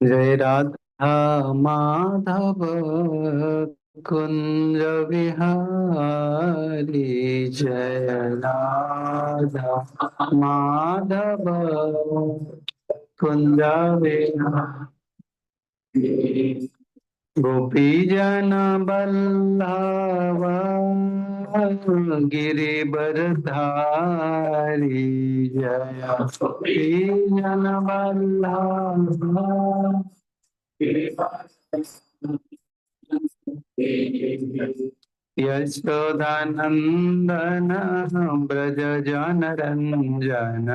जय राधा माधव कुंज विहारी। जय राधा माधव कुंज विहारी। गोपी जन बल्लभ गिरिवरधारी। जय गोपी जन बल्लभ यशोदानंदन ब्रज जन रंजन।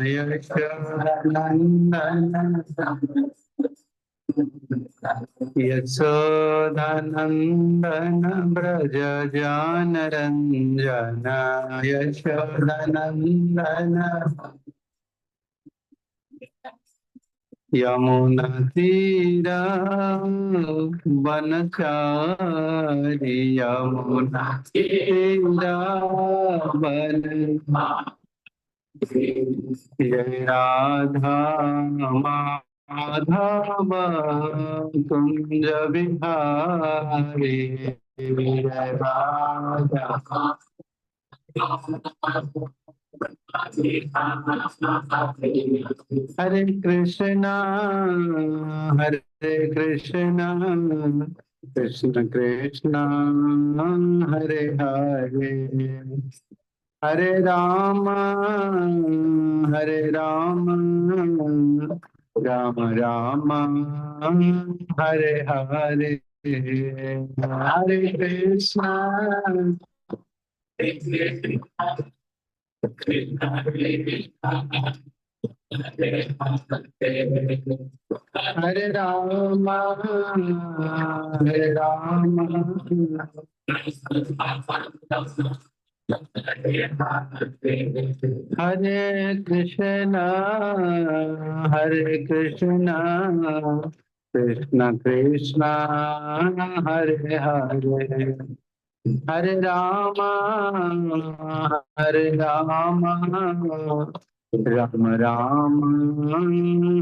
यशोदानंदन यशोदानंदन ब्रज जन रंजन। यशोदानंदन यमुना तीरा वनचारी। यमुना तीरा वन जय राधा माधव कुंज विहारी। जय राधा हरे कृष्णा हरे कृष्णा कृष्ण कृष्णा हरे हरे हरे राम राम राम हरे हरे हरे कृष्णा हरे राम हरे कृष्णा कृष्ण कृष्णा हरे हरे हरे राम राम राम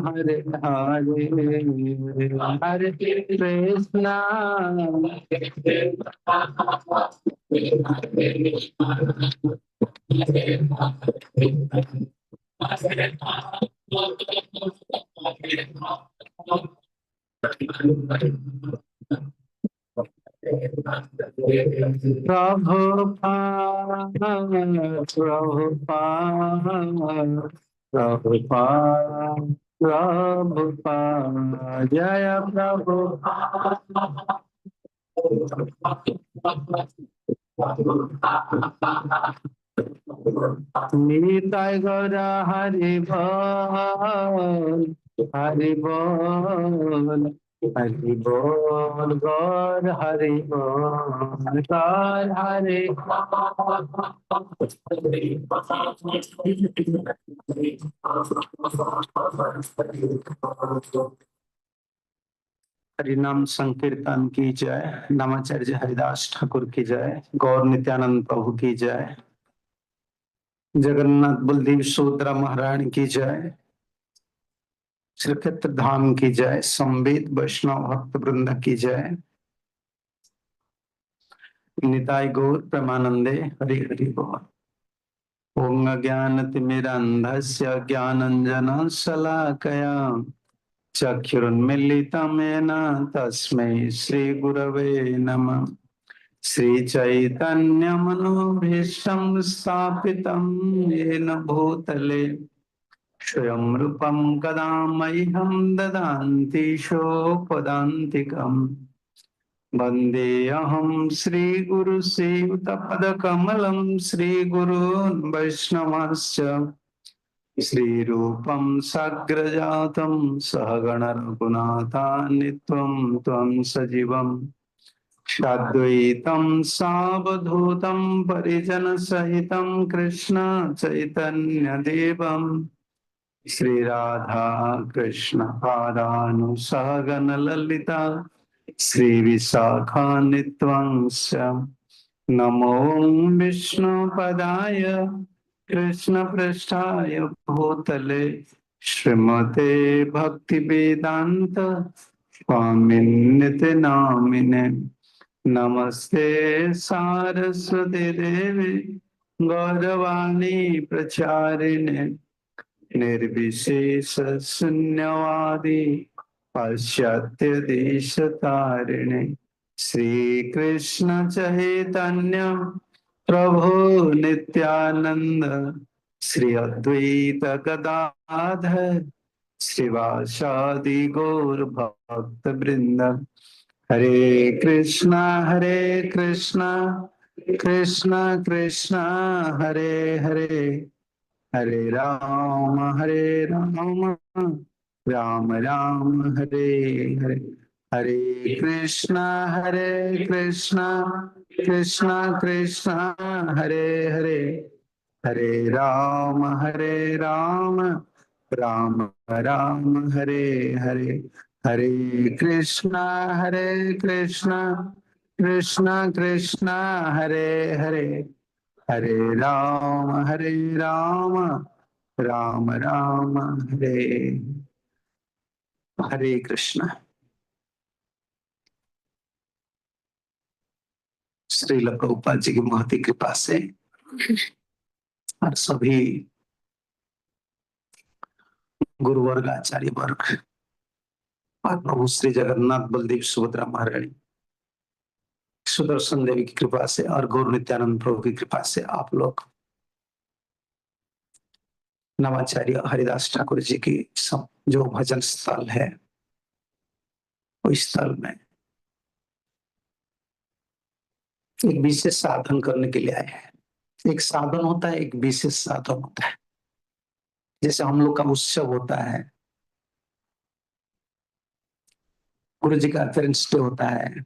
हरे हरे हरे कृष्णा प्रभुपाद प्रभुपाद प्रभुपाद जय प्रभुपाद निताय गौर हरि बोल हरि बोल हरि बोल गौर हरि बोल गौर हरि हरिनाम संकीर्तन की जय। नामाचार्य हरिदास ठाकुर की जय। गौर नित्यानंद प्रभु की जय। जगन्नाथ बलदेव सुभद्रा महारानी की जय। श्रीक्षेत्र धाम की जय। संवेद वैष्णव भक्त वृंद की जय। निताय गौर प्रेमानंदे हरि हरि बोल। ओम ज्ञानतिमिरन्धस्य ज्ञानञ्जन शलाकया चक्षुरुन्मीलितं येन तस्मै श्रीगुरवे नमः। श्रीचैतन्यमनोभीष्टं स्थापितं येन भूतले स्वयं रूपं कदा मह्यं ददान्ति सोपदान्तिकम्। वन्देऽहं श्रीगुरुसेवितपदकमलं श्रीगुरून् वैष्णवांश्च श्रीरूपं साग्रजातं सहगण रघुनाथान्वितं त्वं सजीवं साद्वैतं सावधूतं परिजनसहितं कृष्ण चैतन्यदेवं श्रीराधा कृष्ण पादानुसहगण ललिता श्रीविशाखान्वितंश्च नमो विष्णुपदाय कृष्णपृष्ठाय भूतले श्रीमते भक्ति वेदांत स्वामी नित्य नामिने नमस्ते सारस्वती देवी गौरवाणी प्रचारिणे निर्विशेष शून्यवादी पाश्चात्य देश तारिणे श्री कृष्ण चैतन्य प्रभु नित्यानंद श्री अद्वैत गदाधर श्रीवासादि गौर भक्त वृंद हरे कृष्णा कृष्णा कृष्णा हरे हरे हरे राम राम राम हरे हरे हरे कृष्णा कृष्णा कृष्णा हरे हरे हरे राम राम राम हरे हरे हरे कृष्णा कृष्णा कृष्णा हरे हरे हरे राम राम राम हरे हरे कृष्ण। श्रील प्रभुपाद जी की महती कृपा से और सभी गुरुवर्ग आचार्य वर्ग और प्रभु श्री जगन्नाथ बलदेव सुभद्रा महारानी सुदर्शन देवी की कृपा से और गौर नित्यानंद प्रभु की कृपा से आप लोग नवाचार्य हरिदास ठाकुर जी की जो भजन स्थल है उस स्थल में एक विशेष साधन करने के लिए आए हैं। एक साधन होता है, एक विशेष साधन होता है। जैसे हम लोग का उत्सव होता है, गुरु जी का अपीयरेंस डे होता है,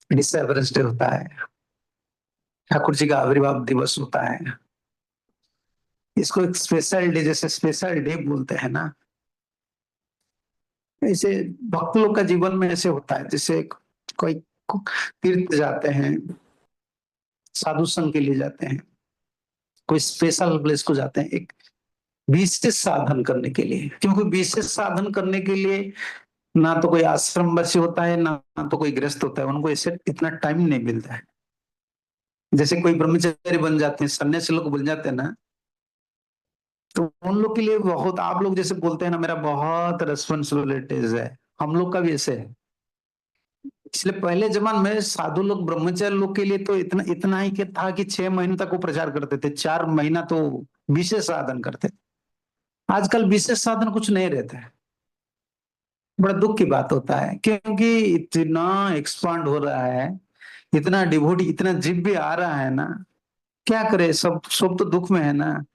डिसअपीयरेंस डे होता है, ठाकुर जी का आविर्भाव दिवस होता है। इसको एक स्पेशल डे, जैसे स्पेशल डे बोलते हैं ना, ऐसे भक्त लोग का जीवन में ऐसे होता है। जैसे कोई तीर्थ जाते हैं, साधु संघ के लिए जाते हैं, कोई स्पेशल प्लेस को जाते हैं एक विशेष साधन करने के लिए। क्योंकि विशेष साधन करने के लिए ना तो कोई आश्रम बसे होता है, ना तो कोई गृहस्थ होता है, उनको ऐसे इतना टाइम नहीं मिलता है। जैसे कोई ब्रह्मचारी बन जाते हैं, सन्यासी लोग बन जाते हैं ना, तो उन लोग के लिए बहुत, आप लोग जैसे बोलते हैं ना मेरा बहुत रेस्पॉन्सिबिलिटीज है, हम लोग का भी ऐसे है। इसलिए पहले जमाने में साधु लोग ब्रह्मचारी लोग के लिए तो इतना इतना ही के था कि 6 महीने तक वो प्रचार करते थे, 4 महीना तो विशेष साधन करते थे। आजकल विशेष साधन कुछ नहीं रहता है। बड़ा दुख की बात होता है, क्योंकि इतना एक्सपांड हो रहा है, इतना डिवोटी, इतना जीव भी आ रहा है ना, क्या करे, सब सब तो दुख में है ना।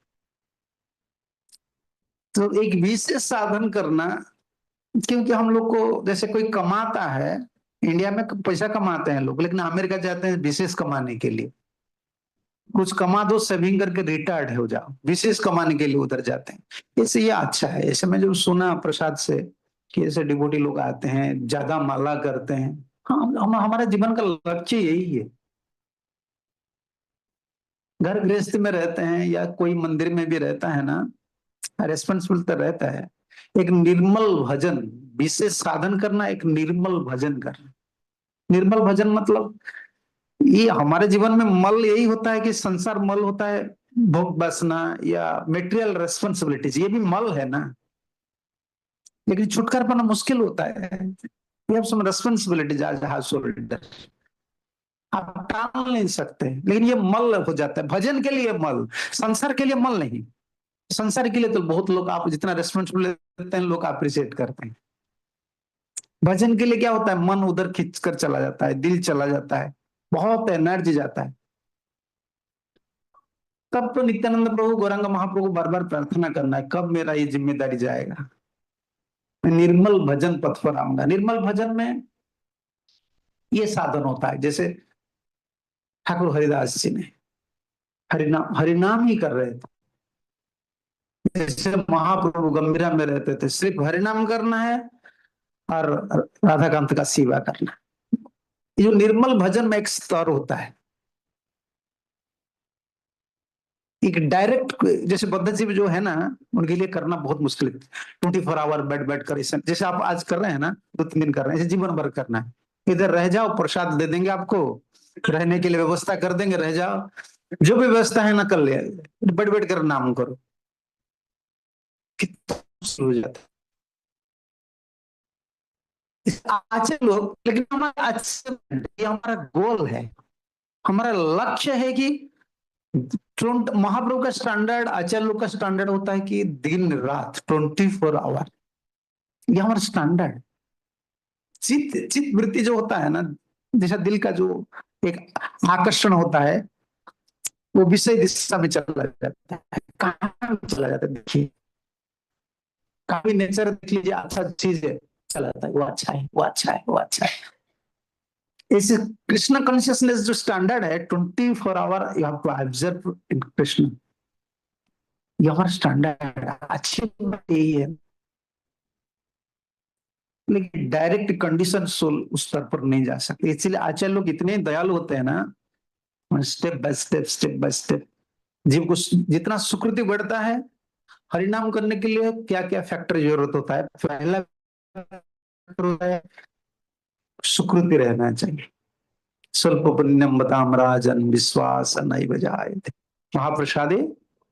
तो एक विशेष साधन करना, क्योंकि हम लोग को जैसे कोई कमाता है, इंडिया में पैसा कमाते हैं लोग, लेकिन अमेरिका जाते हैं विशेष कमाने के लिए। कुछ कमा दो, सेविंग करके रिटायर्ड हो जाओ, विशेष कमाने के लिए उधर जाते हैं। इससे ये अच्छा है। ऐसे मैं जब सुना प्रसाद से कि ऐसे डिवोटी लोग आते हैं, ज्यादा माला करते हैं। हाँ, हमारा जीवन का लक्ष्य यही है। घर गृहस्थी में रहते हैं या कोई मंदिर में भी रहता है ना, रेस्पॉन्सिबल तो रहता है। एक निर्मल भजन, विशेष साधन करना, एक निर्मल भजन करना। निर्मल भजन मतलब ये हमारे जीवन में मल यही होता है कि संसार मल होता है, भोग वासना या मेटेरियल रेस्पॉन्सिबिलिटीज, ये भी मल है ना। लेकिन छुटकारा पाना मुश्किल होता है। We have some responsibilities as a householder, आप टाल नहीं सकते। लेकिन ये मल हो जाता है, भजन के लिए मल, संसार के लिए मल नहीं। संसार के लिए तो बहुत लोग, आप जितना रेस्पॉन्सिबिलिटी लेते हैं लोग अप्रिशिएट करते हैं। भजन के लिए क्या होता है, मन उधर खींच कर चला जाता है, दिल चला जाता है, बहुत एनर्जी जाता है। तब तो नित्यानंद प्रभु, गौरांग महाप्रभु बार बार प्रार्थना करना है, कब मेरा ये जिम्मेदारी जाएगा, मैं निर्मल भजन पथ पर आऊंगा। निर्मल भजन में ये साधन होता है। जैसे ठाकुर हरिदास जी ने हरिनाम ही कर रहे थे। जैसे महाप्रभु गंभीरा में रहते थे, सिर्फ हरिनाम करना है और राधा कांत का सेवा करना। ये निर्मल भजन में एक स्तर होता है। एक डायरेक्ट, जैसे बद्ध जीव जो है ना, उनके लिए करना बहुत मुश्किल है। 24 आवर बैठ बैठ कर ऐसा, जैसे आप आज कर रहे हैं ना, 2-3 दिन कर रहे हैं, ऐसे जीवन भर करना है। इधर रह जाओ, प्रसाद दे देंगे आपको, रहने के लिए व्यवस्था कर देंगे, रह जाओ, जो भी व्यवस्था है ना कर ले, बैठ बैठ कर नाम करो, कितना मुश्किल हो जाता है। अच्छे लोग, लेकिन हमारा अच्छे, ये हमारा गोल है, हमारा लक्ष्य है कि महाप्रभु का स्टैंडर्ड, आचार्य लोग का स्टैंडर्ड होता है कि दिन रात 24 आवर, ये हमारा स्टैंडर्ड। चित्त चित्त वृत्ति जो होता है ना, जैसा दिल का जो एक आकर्षण होता है, वो विषय दिशा में चला जाता है, कहाँ चला जाता है, देखिए काफी नेचर देख लीजिए, अच्छा चीज है, चला जाता है, वो अच्छा है, वो अच्छा है, वो अच्छा है। इस कृष्ण कॉन्शियसनेस जो स्टैंडर्ड है, 24 hour you have to observe in Krishna, ये हमारा स्टैंडर्ड अच्छी बात यही है। लेकिन डायरेक्ट कंडीशन सोल उस स्तर पर नहीं जा सकते, इसलिए आचार्य लोग इतने दयालु होते हैं ना, step by step, step by step, जीव को जितना सुकृति बढ़ता है, हरिनाम करने के लिए क्या क्या फैक्टर जरूरत होता है, पहला फैक्टर होता है सुकृति रहना चाहिए। स्वल्प पुण्यम बताम राजन विश्वास नैव जायते, महाप्रसादे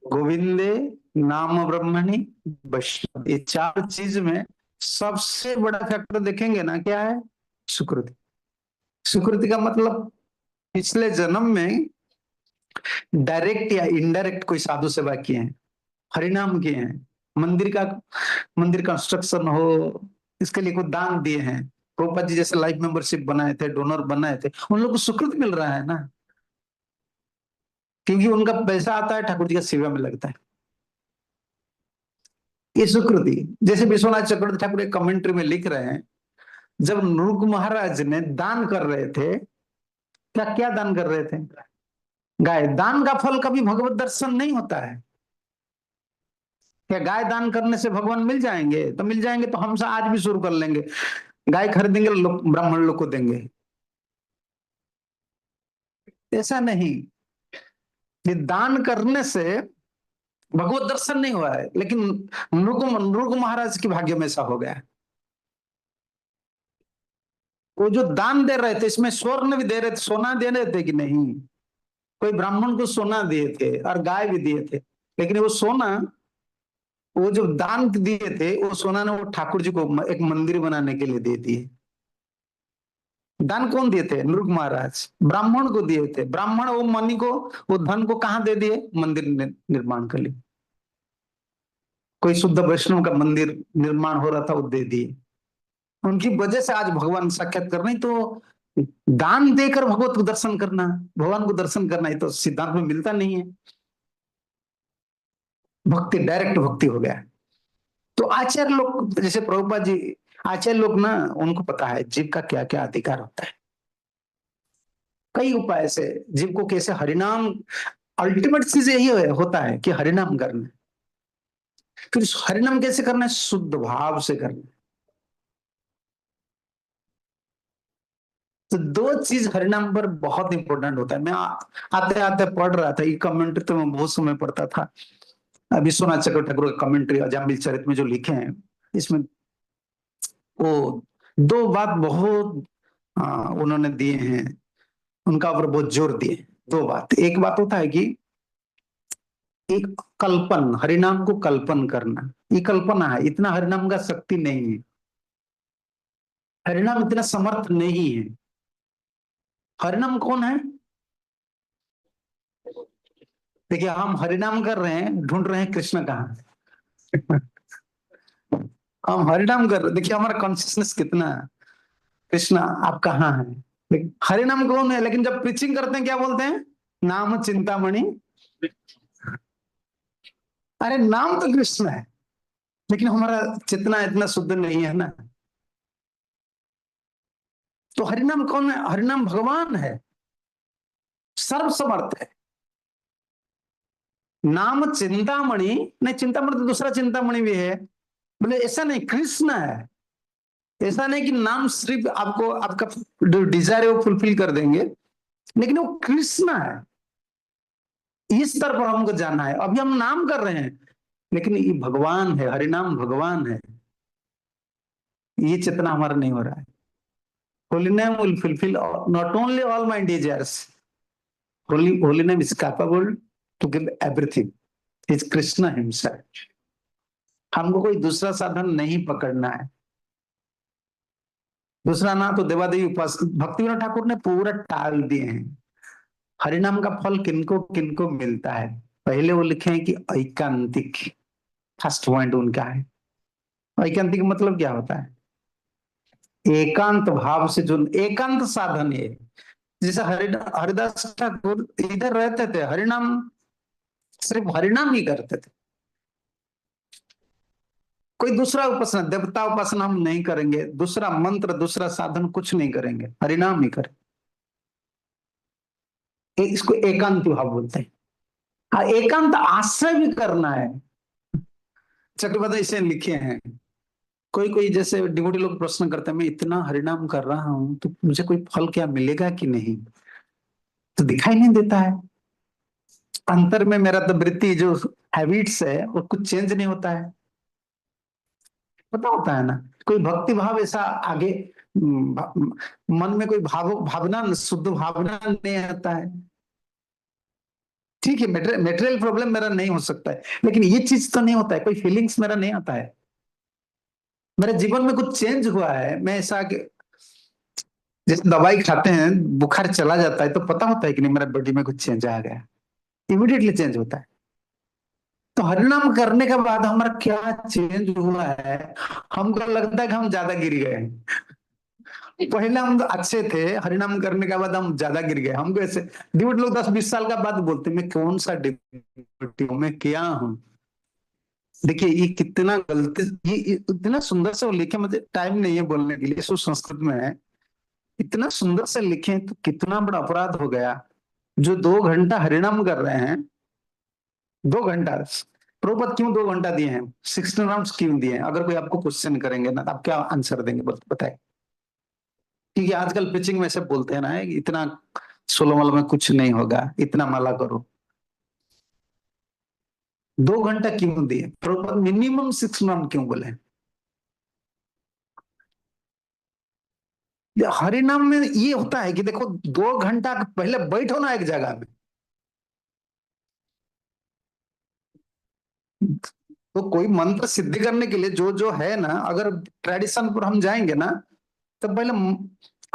गोविंदे नाम ब्रह्मणि वैष्णव, ये 4 चीज में सबसे बड़ा फैक्टर देखेंगे ना, क्या है? सुकृति। सुकृति का मतलब पिछले जन्म में डायरेक्ट या इनडायरेक्ट कोई साधु सेवा किए हैं, हरिनाम किए हैं, मंदिर कंस्ट्रक्शन हो, इसके लिए कोई दान दिए हैं, प्रभुपाद जी जैसे लाइफ मेंबरशिप बनाए थे, डोनर बनाए थे, उन लोग को सुकृत मिल रहा है ना, क्योंकि उनका पैसा आता है ठाकुर जी का सेवा में लगता है, ये सुकृति। जैसे विश्वनाथ चक्रवर्ती ठाकुर एक कमेंट्री में लिख रहे हैं, जब नृग महाराज ने दान कर रहे थे, क्या क्या दान कर रहे थे? गाय। दान का फल कभी भगवत दर्शन नहीं होता है। क्या गाय दान करने से भगवान मिल जाएंगे? तो मिल जाएंगे तो हम आज भी शुरू कर लेंगे, गाय खरीदेंगे, ब्राह्मण लोग को देंगे, ऐसा नहीं। ये दान करने से भगवत दर्शन नहीं हुआ है, लेकिन नृग महाराज के भाग्य में ऐसा हो गया। वो जो दान दे रहे थे, इसमें स्वर्ण भी दे रहे थे, सोना दे रहे थे कि नहीं? कोई ब्राह्मण को सोना दिए थे और गाय भी दिए थे, लेकिन वो सोना, वो जो दान दिए थे, वो सोना ने वो ठाकुर जी को एक मंदिर बनाने के लिए दे दिए। दान कौन दिए थे? नृग महाराज ब्राह्मण को दिए थे, ब्राह्मण वो मनी को, वो धन को कहाँ दे दिए? मंदिर निर्माण के लिए। कोई शुद्ध वैष्णव का मंदिर निर्माण हो रहा था, वो दे दिए, उनकी वजह से आज भगवान साक्षात कर, नहीं तो दान देकर भगवत को दर्शन करना, भगवान को दर्शन करना, ये तो सिद्धांत में मिलता नहीं है। भक्ति डायरेक्ट भक्ति हो गया। तो आचार्य लोग जैसे प्रभुपाद जी, आचार्य लोग ना, उनको पता है जीव का क्या क्या अधिकार होता है, कई उपाय से जीव को कैसे हरिनाम, अल्टीमेट चीज यही होता है कि हरिनाम करना। फिर हरिनाम कैसे करना है? शुद्ध भाव से करना है। तो 2 चीज हरिनाम पर बहुत इंपॉर्टेंट होता है। मैं आते आते पढ़ रहा था, ये कमेंट्री तो मैं बहुत समय पढ़ता था, विश्वनाथ चक्रवर्ती ठाकुर का कमेंट्री अजामिल चरित में जो लिखे हैं, इसमें वो 2 बात बहुत उन्होंने दिए हैं, उनका ऊपर बहुत जोर दिए। 2 बात, एक बात होता है कि एक कल्पन, हरिनाम को कल्पन करना, ये कल्पना है, इतना हरिनाम का शक्ति नहीं है, हरिनाम इतना समर्थ नहीं है। हरिनाम कौन है? देखिए हम हरिनाम कर रहे हैं, ढूंढ रहे हैं कृष्ण कहाँ। हम हरिनाम कर रहे हैं, देखिए हमारा कॉन्शियसनेस कितना है, कृष्ण आप कहाँ हैं। लेकिन हरिनाम कौन है? लेकिन जब प्रीचिंग करते हैं क्या बोलते हैं? नाम चिंतामणि। अरे नाम तो कृष्ण है, लेकिन हमारा चेतना इतना शुद्ध नहीं है ना। तो हरिनाम कौन है? हरिनाम भगवान है, सर्वसमर्थ है। नाम चिंतामणि नहीं, चिंतामणि तो दूसरा चिंतामणि भी है, बोले ऐसा नहीं, कृष्ण है। ऐसा नहीं कि नाम सिर्फ आपको आपका जो डिजायर है वो फुलफिल कर देंगे, लेकिन वो कृष्ण है। इस स्तर पर हमको जाना है। अभी हम नाम कर रहे हैं, लेकिन ये भगवान है, हरिनाम भगवान है, ये चेतना हमारा नहीं हो रहा है। Holy name will fulfil not only all my desires, holy name is capable to give everything, is Krishna himself. हमको कोई दूसरा साधन नहीं पकड़ना है। दूसरा ना तो देवादेवी उपास, भक्ति विनोद ठाकुर ने पूरा टाल दिए हैं। हरिनाम का फल किनको किनको मिलता है, पहले वो लिखे हैं कि ऐकांतिक, फर्स्ट पॉइंट उनका है। ऐकांतिक मतलब क्या होता है? एकांत भाव से जो एकांत साधन है। जैसे हरिदास ठाकुर इधर रहते थे, हरिनाम, सिर्फ हरिनाम ही करते थे। कोई दूसरा उपासना, देवता उपासना हम नहीं करेंगे, दूसरा मंत्र, दूसरा साधन कुछ नहीं करेंगे, हरिनाम ही करें। इसको एकांत भाव बोलते हैं। हाँ, एकांत आश्रय भी करना है। चक्रवर्ती इसे लिखे हैं। कोई कोई जैसे डिवोटी लोग प्रश्न करते हैं, मैं इतना हरिनाम कर रहा हूं तो मुझे कोई फल क्या मिलेगा कि नहीं? तो दिखाई नहीं देता है। अंतर में मेरा तो वृत्ति जो हैबिट्स है वो कुछ चेंज नहीं होता है। पता होता है ना, कोई भक्ति भाव ऐसा आगे, मन में कोई भावना, शुद्ध भावना नहीं आता है। ठीक है, मेटेरियल प्रॉब्लम मेरा नहीं हो सकता है, लेकिन ये चीज तो नहीं होता है, कोई फीलिंग्स मेरा नहीं आता है। मेरे जीवन में कुछ चेंज हुआ है, मैं ऐसा जैसे दवाई खाते हैं, बुखार चला जाता है तो पता होता है कि नहीं मेरा बॉडी में कुछ चेंज आ गया, इमीडिएटली चेंज होता है। तो हरिनाम करने के बाद हमारा क्या चेंज हुआ है? हमको लगता है कि हम ज्यादा गिर गए हैं। पहले हम तो अच्छे थे, हरिनाम करने के बाद हम ज्यादा गिर गए। हमको ऐसे डिवोटी लोग 10-20 साल का बाद बोलते हैं, मैं कौन सा डिवोटी हूँ, मैं क्या हूँ। देखिए ये कितना गलती, ये इतना सुंदर से वो लिखे, मुझे टाइम नहीं है बोलने के लिए, सो संस्कृत में है। इतना सुंदर से लिखे तो कितना बड़ा अपराध हो गया। जो 2 घंटा हरिनाम कर रहे हैं, 2 घंटा, प्रभुपद क्यों 2 घंटा दिए हैं, 16 राउंड्स क्यों दिए हैं? अगर कोई आपको क्वेश्चन करेंगे ना, आप क्या आंसर देंगे, बताए? क्योंकि आजकल पिचिंग में से बोलते हैं ना, इतना 16 माला में कुछ नहीं होगा, इतना माला करो। 2 घंटा क्यों दिए प्रभुपद? मिनिमम 6 राउंड क्यों बोले? हरिनाम में ये होता है कि देखो, 2 घंटा पहले बैठो ना एक जगह में। तो कोई मंत्र सिद्धि करने के लिए जो जो है ना, अगर ट्रेडिशन पर हम जाएंगे ना, तो पहले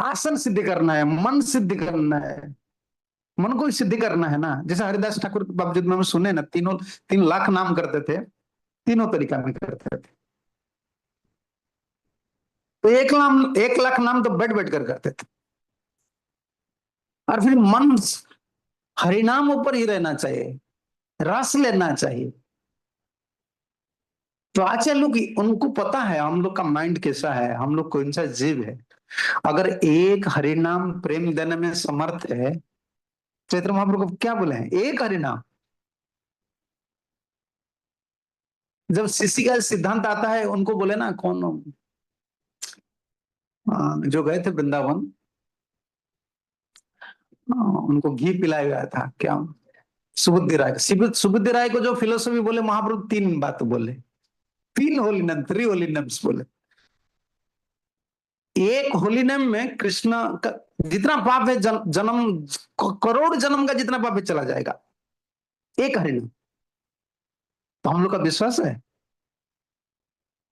आसन सिद्धि करना है, मन सिद्धि करना है, मन को सिद्धि करना है ना। जैसे हरिदास ठाकुर के बावजूद में हम सुने ना, 3 लाख नाम करते थे, तीनों तरीका में करते थे। तो 1 लाख नाम तो बैठ बैठ कर करते थे। और फिर मन हरिनाम ऊपर ही रहना चाहिए, रस लेना चाहिए। तो आचार्य लोग, उनको पता है हम लोग का माइंड कैसा है, हम लोग कौन सा जीव है। अगर एक हरिनाम प्रेम देने में समर्थ है, चैत्र महाप्रभु को क्या बोले हैं, एक हरिनाम। जब शिष्य का सिद्धांत आता है, उनको बोले ना, कौन जो गए थे वृंदावन, उनको घी पिलाया गया था, क्या, सुबुद्धि राय, सुबुद्धि राय को जो फिलोसफी बोले, महाप्रभु 3 बात बोले, 3 होली नेम, 3 होली नेम्स बोले। एक होली नेम में कृष्ण का जितना पाप है, जन्म, करोड़ जन्म का जितना पाप है चला जाएगा, एक हरिनाम। तो हम लोग का विश्वास है।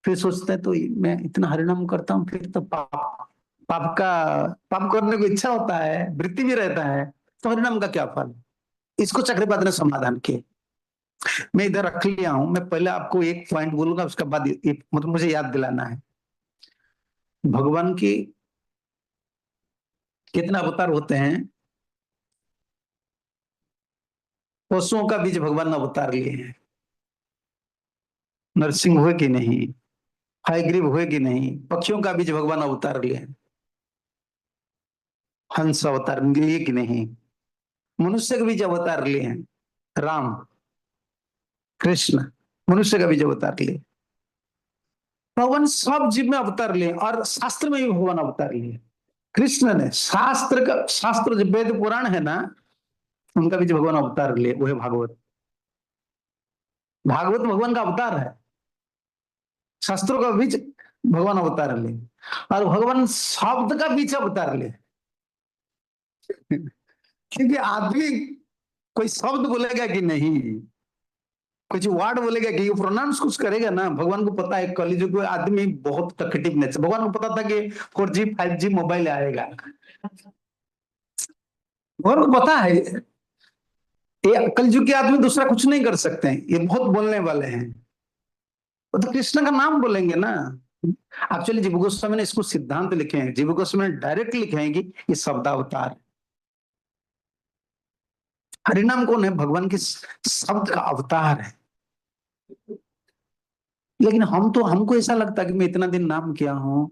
फिर सोचते हैं तो मैं इतना हरिनाम करता हूँ, फिर तो पाप, पाप करने को इच्छा होता है, वृत्ति भी रहता है, तो हरिनाम का क्या फल? इसको चक्रपात ने समाधान किए। मैं इधर रख लिया हूं, मैं पहले आपको एक पॉइंट बोलूंगा, उसके बाद मतलब मुझे याद दिलाना है। भगवान की कितना अवतार होते हैं? पशुओं का बीज भगवान ने अवतार लिए हैं। नरसिंह हुए कि नहीं, हयग्रीव हुए कि नहीं, पक्षियों का बीज भगवान अवतार लिए हैं। हंस अवतार लिए कि नहीं, मनुष्य के बीज अवतार लिए हैं। राम, कृष्ण, मनुष्य का बीज अवतार लिए। भगवान सब जीव में अवतार लिए, और शास्त्र में भी भगवान अवतार लिए। कृष्ण ने शास्त्र का, शास्त्र जो वेद पुराण है ना, उनका बीच भगवान अवतार लिए, वो है भागवत। भागवत भगवान का अवतार है, शास्त्रों का बीच भगवान अवतार ले, और भगवान शब्द का बीच अवतार ले। क्योंकि आदमी कोई शब्द बोलेगा कि नहीं, कुछ वर्ड बोलेगा कि प्रोनाउंस कुछ करेगा ना, भगवान को पता है कलयुग में आदमी बहुत टकटिव नेचर। भगवान को पता था कि 4G 5G मोबाइल आएगा, भगवान को पता है ये कलयुग के आदमी दूसरा कुछ नहीं कर सकते हैं, ये बहुत बोलने वाले हैं। वो तो कृष्ण का नाम बोलेंगे ना। एक्चुअली जीव गोस्वामी ने इसको सिद्धांत लिखे हैं, जीव गोस्वामी ने डायरेक्ट लिखे हैं कि ये शब्दावतार। हरिनाम कौन है? भगवान के शब्द का अवतार है। लेकिन हम तो, हमको ऐसा लगता है कि मैं इतना दिन नाम किया हूँ,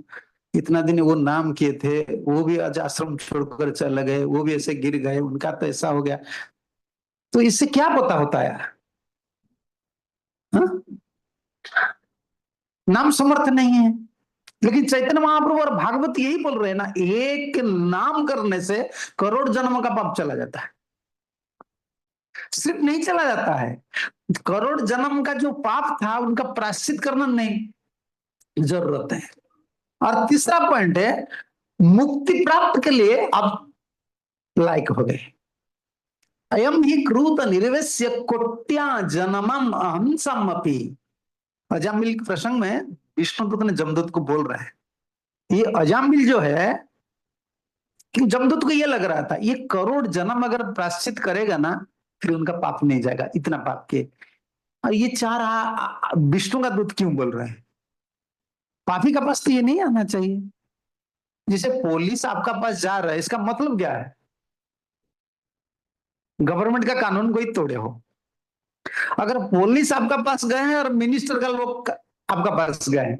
इतना दिन वो नाम किए थे, वो भी आज आश्रम छोड़कर चले गए, वो भी ऐसे गिर गए, उनका तो ऐसा हो गया। तो इससे क्या पता होता है यार? हाँ? नाम समर्थ नहीं है। लेकिन चैतन्य महाप्रभु और भागवत यही बोल रहे हैं ना, एक नाम करने से करोड़ जन्म का पाप चला जाता है। सिर्फ नहीं चला जाता है, करोड़ जन्म का जो पाप था उनका प्रायश्चित करना नहीं जरूरत है। और तीसरा पॉइंट है, मुक्ति प्राप्त के लिए आप लायक हो गए। अयम ही क्रूत निर्वेश्य कोट्या जन्मम अहंसम अपि। अजामिल के प्रसंग में विष्णुदूत ने जमदूत को बोल रहा है, ये अजामिल जो है, कि जमदूत को ये लग रहा था ये करोड़ जन्म अगर प्रायश्चित करेगा ना, फिर उनका पाप नहीं जाएगा, इतना पाप के। और ये चाह रहा विष्णु का दूत क्यों बोल रहे हैं? पापी का पास तो ये नहीं आना चाहिए। जैसे पुलिस आपका पास जा रहा है, इसका मतलब क्या है? गवर्नमेंट का कानून कोई तोड़े हो। अगर पुलिस आपका पास गए हैं और मिनिस्टर का लोग आपका पास गए हैं,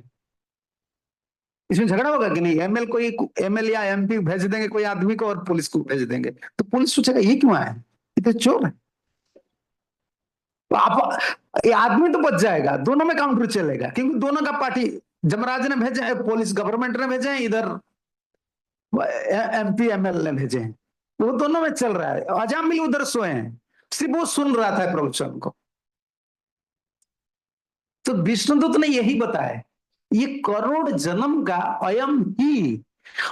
इसमें झगड़ा होगा कि नहीं? एमएल कोई, एमएल या एमपी भेज देंगे कोई आदमी को और पुलिस को भेज देंगे, तो पुलिस सोचेगा ये क्यों आया, ये तो चोर है। तो आप, ये आदमी तो बच जाएगा, दोनों में काउंटर चलेगा, क्योंकि दोनों का पार्टी, जमराज ने भेजे हैं, पुलिस गवर्नमेंट ने भेजे हैं, इधर एमपी एमएल ने भेजे हैं, वो दोनों में चल रहा है। अजामिल उधर सोए हैं, सिर्फ वो सुन रहा था प्रवचन को। तो विष्णुदूत ने यही बताया, ये करोड़ जन्म का अयम ही,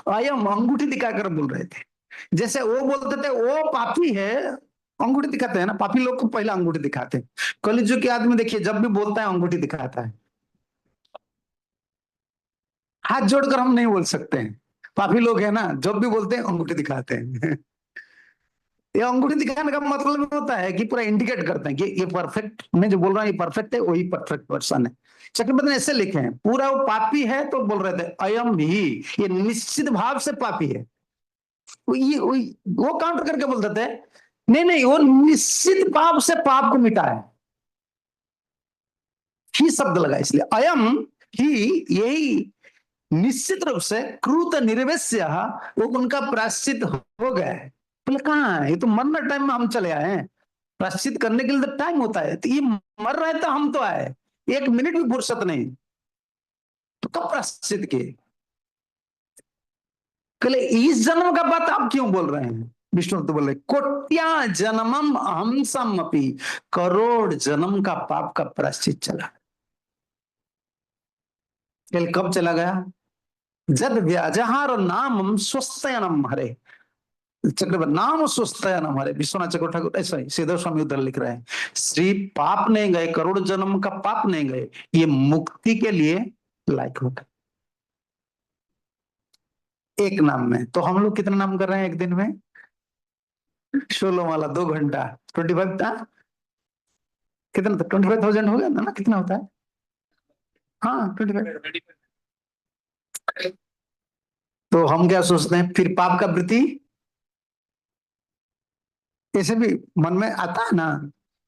अयम अंगूठी दिखाकर बोल रहे थे। जैसे वो बोलते थे वो पापी है, अंगूठी दिखाते हैं ना, पापी लोग को पहले अंगूठी दिखाते हैं। कलिजुग के आदमी देखिए जब भी बोलता है अंगूठी दिखाता है। हाथ जोड़कर हम नहीं बोल सकते हैं, पापी लोग है ना, जब भी बोलते हैं अंगूठी दिखाते हैं। ये अंगूठी दिखाने का मतलब होता है कि पूरा इंडिकेट करते हैं कि ये परफेक्ट, मैं जो बोल रहा हूँ ये परफेक्ट है, वही परफेक्ट पर्सन है। चक्रवर्ती ने ऐसे लिखे हैं, पूरा वो पापी है तो बोल रहे थे अयम ही, ये निश्चित भाव से पापी है। वो काउंटर करके बोलते थे नहीं नहीं, वो निश्चित पाप से पाप को मिटा है, ही शब्द लगा इसलिए अयम ही, यही निश्चित रूप से कृत निर्वेश्य, वो उनका प्रायश्चित हो गया है। बोले कहाँ है, ये तो मरना टाइम में हम चले आए हैं, प्रायश्चित करने के लिए तो टाइम होता है, तो ये मर रहे तो हम तो आए, एक मिनट भी फुर्सत नहीं, तो कब प्रायश्चित किए? कहले इस जन्म का बात आप क्यों बोल रहे हैं? विष्णु तो बोले कोट्या जन्मम अहंसम अपि, करोड़ जन्म का पाप का प्रायश्चित चला। कहले कब चला गया? जद व्याजहार नाम स्वस्थयनम हरे। चक्रवर्ती नाम स्वस्थयनम हरे, विश्वनाथ चक्रवर्ती ठाकुर ऐसा ही सीधे स्वामी उधर लिख रहे हैं, श्री पाप नहीं गए, करोड़ जन्म का पाप नहीं गए, ये मुक्ति के लिए लायक हो गए एक नाम में। तो हम लोग कितना नाम कर रहे हैं एक दिन में? 16 वाला 2 घंटा, 25 था, कितना था? 25,000 हो गया था ना, कितना होता है? हाँ 25। तो हम क्या सोचते हैं फिर, पाप का वृत्ति ऐसे भी मन में आता है ना,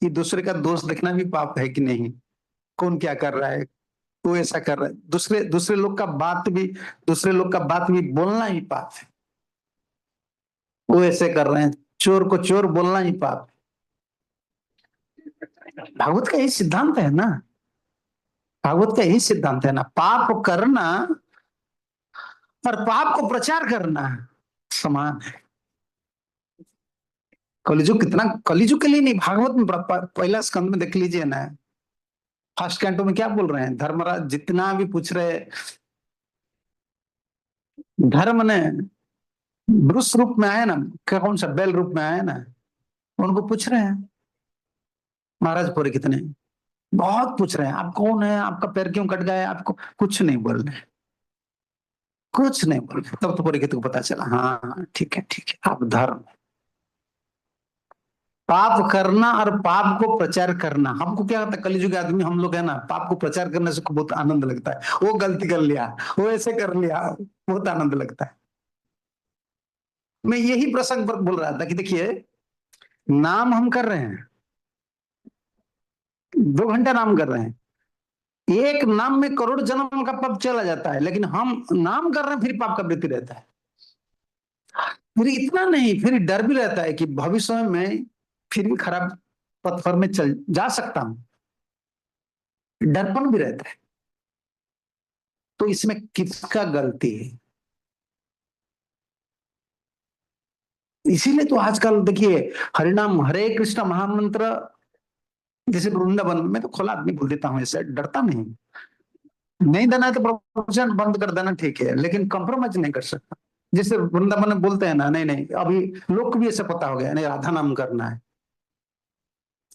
कि दूसरे का दोष देखना भी पाप है कि नहीं, कौन क्या कर रहा है, वो ऐसा कर रहा है, दूसरे दूसरे लोग का बात भी, दूसरे लोग का बात भी बोलना ही पाप है, वो ऐसे कर रहे हैं, चोर को चोर बोलना ही पाप है। भागवत का यही सिद्धांत है ना, भागवत का यही सिद्धांत है ना, पाप करना और पाप को प्रचार करना समान है। कलिजुग कितना, कलिजुग के लिए नहीं, भागवत में पहला स्कंद में देख लीजिए ना, फर्स्ट कैंटो में क्या बोल रहे हैं, धर्मराज जितना भी पूछ रहे, धर्म ने ब्रुस रूप में आए ना, क्या कौन सा बैल रूप में आए ना, उनको पूछ रहे हैं महाराज पूरे कितने, बहुत पूछ रहे हैं आप कौन है, आपका पैर क्यों कट गया है, आपको कुछ नहीं बोल रहे, कुछ नहीं बोल रहे। तब तो परीक्षित को पता चला, हाँ ठीक है ठीक है, आप धर्म, पाप करना और पाप को प्रचार करना, हमको क्या होता है कलिजुग के आदमी हम लोग है ना, पाप को प्रचार करने से बहुत आनंद लगता है, वो गलती कर लिया, वो ऐसे कर लिया, बहुत आनंद लगता है। मैं यही प्रसंग पर बोल रहा था कि देखिए, नाम हम कर रहे हैं, 2 घंटा नाम कर रहे हैं, एक नाम में करोड़ जन्म का पाप चला जाता है, लेकिन हम नाम कर रहे हैं फिर पाप का वृत्ति रहता है। फिर इतना नहीं, फिर डर भी रहता है कि भविष्य में मैं फिर भी खराब पथ पर में चल जा सकता हूं, डरपन भी रहता है। तो इसमें किसका गलती है? इसीलिए तो आजकल देखिए, हरिनाम हरे कृष्ण महामंत्र, जैसे वृंदावन में तो खुला आदमी बोल देता हूँ, ऐसे डरता नहीं, नहीं देना है तो प्रवचन बंद कर देना ठीक है, लेकिन कंप्रोमाइज नहीं कर सकता। जैसे वृंदावन में बोलते हैं ना, नहीं नहीं, अभी लोग को भी ऐसा पता हो गया नहीं, राधा नाम करना है,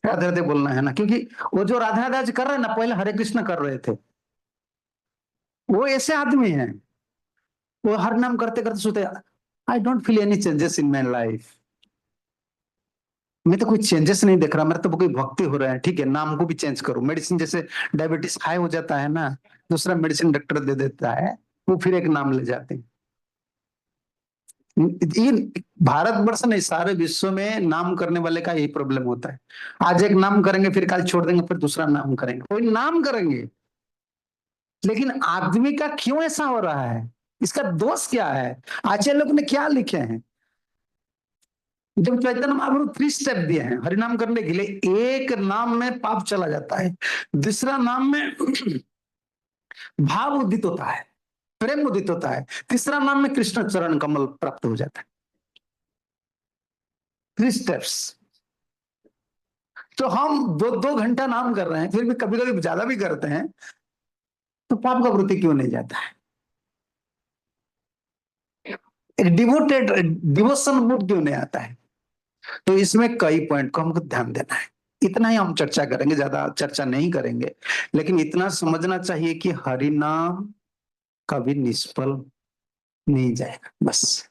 राधे राधे बोलना है ना, क्योंकि वो जो राधा राधा कर रहे हैं ना, पहले हरे कृष्ण कर रहे थे, वो ऐसे आदमी हैं, वो हर नाम करते करते सोचते, I don't feel any changes in my life, मैं तो कोई चेंजेस नहीं देख रहा, मेरा तो कोई भक्ति हो रहा है, ठीक है नाम को भी चेंज करो, मेडिसिन जैसे डायबिटीज हाई हो जाता है ना, दूसरा मेडिसिन डॉक्टर दे देता है, वो फिर एक नाम ले जाते हैं। ये भारतवर्ष नहीं, सारे विश्व में नाम करने वाले का यही प्रॉब्लम होता है, आज एक नाम करेंगे फिर कल छोड़ देंगे, फिर दूसरा नाम करेंगे, कोई नाम करेंगे, लेकिन आदमी का क्यों ऐसा हो रहा है, इसका दोष क्या है? आचार्य लोग ने क्या लिखे हैं? जब चैतन्य महाप्रभु 3 स्टेप दिए हैं हरिनाम करने के लिए, एक नाम में पाप चला जाता है, दूसरा नाम में भाव उदित होता है, प्रेम उदित होता है, तीसरा नाम में कृष्ण चरण कमल प्राप्त हो जाता है। 3 स्टेप्स। तो हम 2-2 घंटा नाम कर रहे हैं, फिर भी कभी कभी ज्यादा भी करते हैं, तो पाप का वृत्ति क्यों नहीं जाता है? एक डिवोटेड डिवोशन मूड क्यों नहीं आता है? तो इसमें कई पॉइंट को हमको ध्यान देना है, इतना ही हम चर्चा करेंगे, ज्यादा चर्चा नहीं करेंगे, लेकिन इतना समझना चाहिए कि हरि नाम कभी निष्फल नहीं जाएगा, बस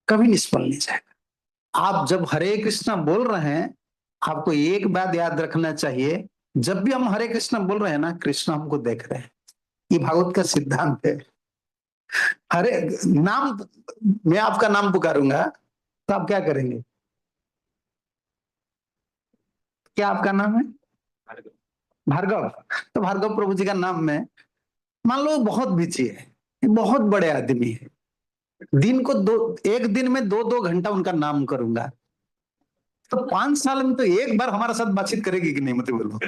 कभी निष्फल नहीं जाएगा। आप जब हरे कृष्णा बोल रहे हैं, आपको एक बात याद रखना चाहिए, जब भी हम हरे कृष्णा बोल रहे हैं ना, कृष्ण हमको देख रहे हैं, ये भागवत का सिद्धांत है। हरे नाम, मैं आपका नाम पुकारूंगा तो आप क्या करेंगे? क्या आपका नाम है? भार्गव। तो भार्गव प्रभु जी का नाम में, मान लो बहुत बिजी है, बहुत बड़े आदमी है, दिन को एक दिन में 2-2 घंटा उनका नाम करूंगा, तो 5 साल में तो एक बार हमारे साथ बातचीत करेगी कि नहीं, मतलब बोलो,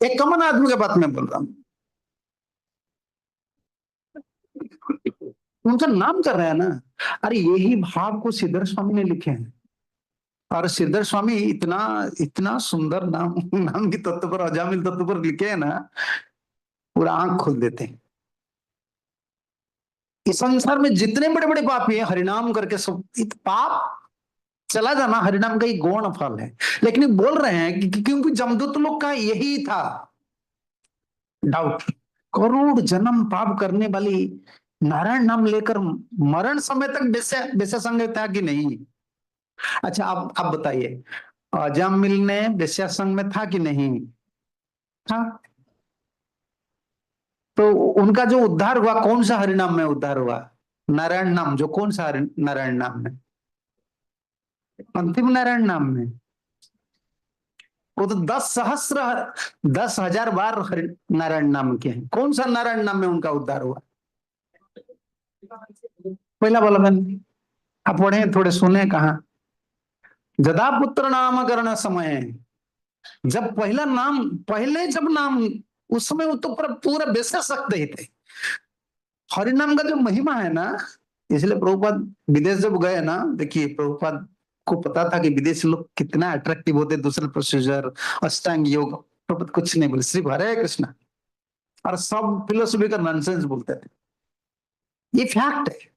एक कॉमन आदमी के बात में बोल रहा हूँ, उनका नाम कर रहे हैं ना। अरे यही भाव को श्रीधर स्वामी ने लिखे हैं, और श्रीधर स्वामी इतना इतना सुंदर नाम, नाम की तत्व पर, अजामिल तत्व पर लिखे हैं ना, पूरा आंख खोल देते हैं। इस संसार में जितने बड़े बड़े पापी हैं, हरिनाम करके सब पाप चला जाना हरिनाम का ही गौण फल है। लेकिन ये बोल रहे हैं कि क्योंकि जमदूत लोग का यही था डाउट, करोड़ जन्म पाप करने वाली नारायण नाम लेकर मरण समय तक वैसे संग था कि नहीं? अच्छा आप बताइए, अजामिल ने वेश्या संग में था कि नहीं था? तो उनका जो उद्धार हुआ कौन सा हरिनाम में उद्धार हुआ? नारायण नाम, जो कौन सा नारायण नाम में? अंतिम नारायण नाम में। वो तो 10 सहस्त्र 10,000 बार नारायण नाम के हैं, कौन सा नारायण नाम में उनका उद्धार हुआ? पहला वाला बन, आप पढ़े थोड़े, सुने कहा? जदा पुत्र नामकरण समय, जब पहला नाम, पहले जब नाम, उस समय वो तो पूरा पूरा बेसा सकते ही थे। हरिनाम का जो महिमा है ना, इसलिए प्रभुपाद विदेश जब गए ना, देखिए प्रभुपाद को पता था कि विदेशी लोग कितना अट्रैक्टिव होते, दूसरे प्रोसीजर, अष्टांग योग, प्रभुपाद कुछ नहीं बोले, सिर्फ हरे कृष्णा, और सब फिलोसफी का नॉनसेंस बोलते थे। ये फैक्ट है।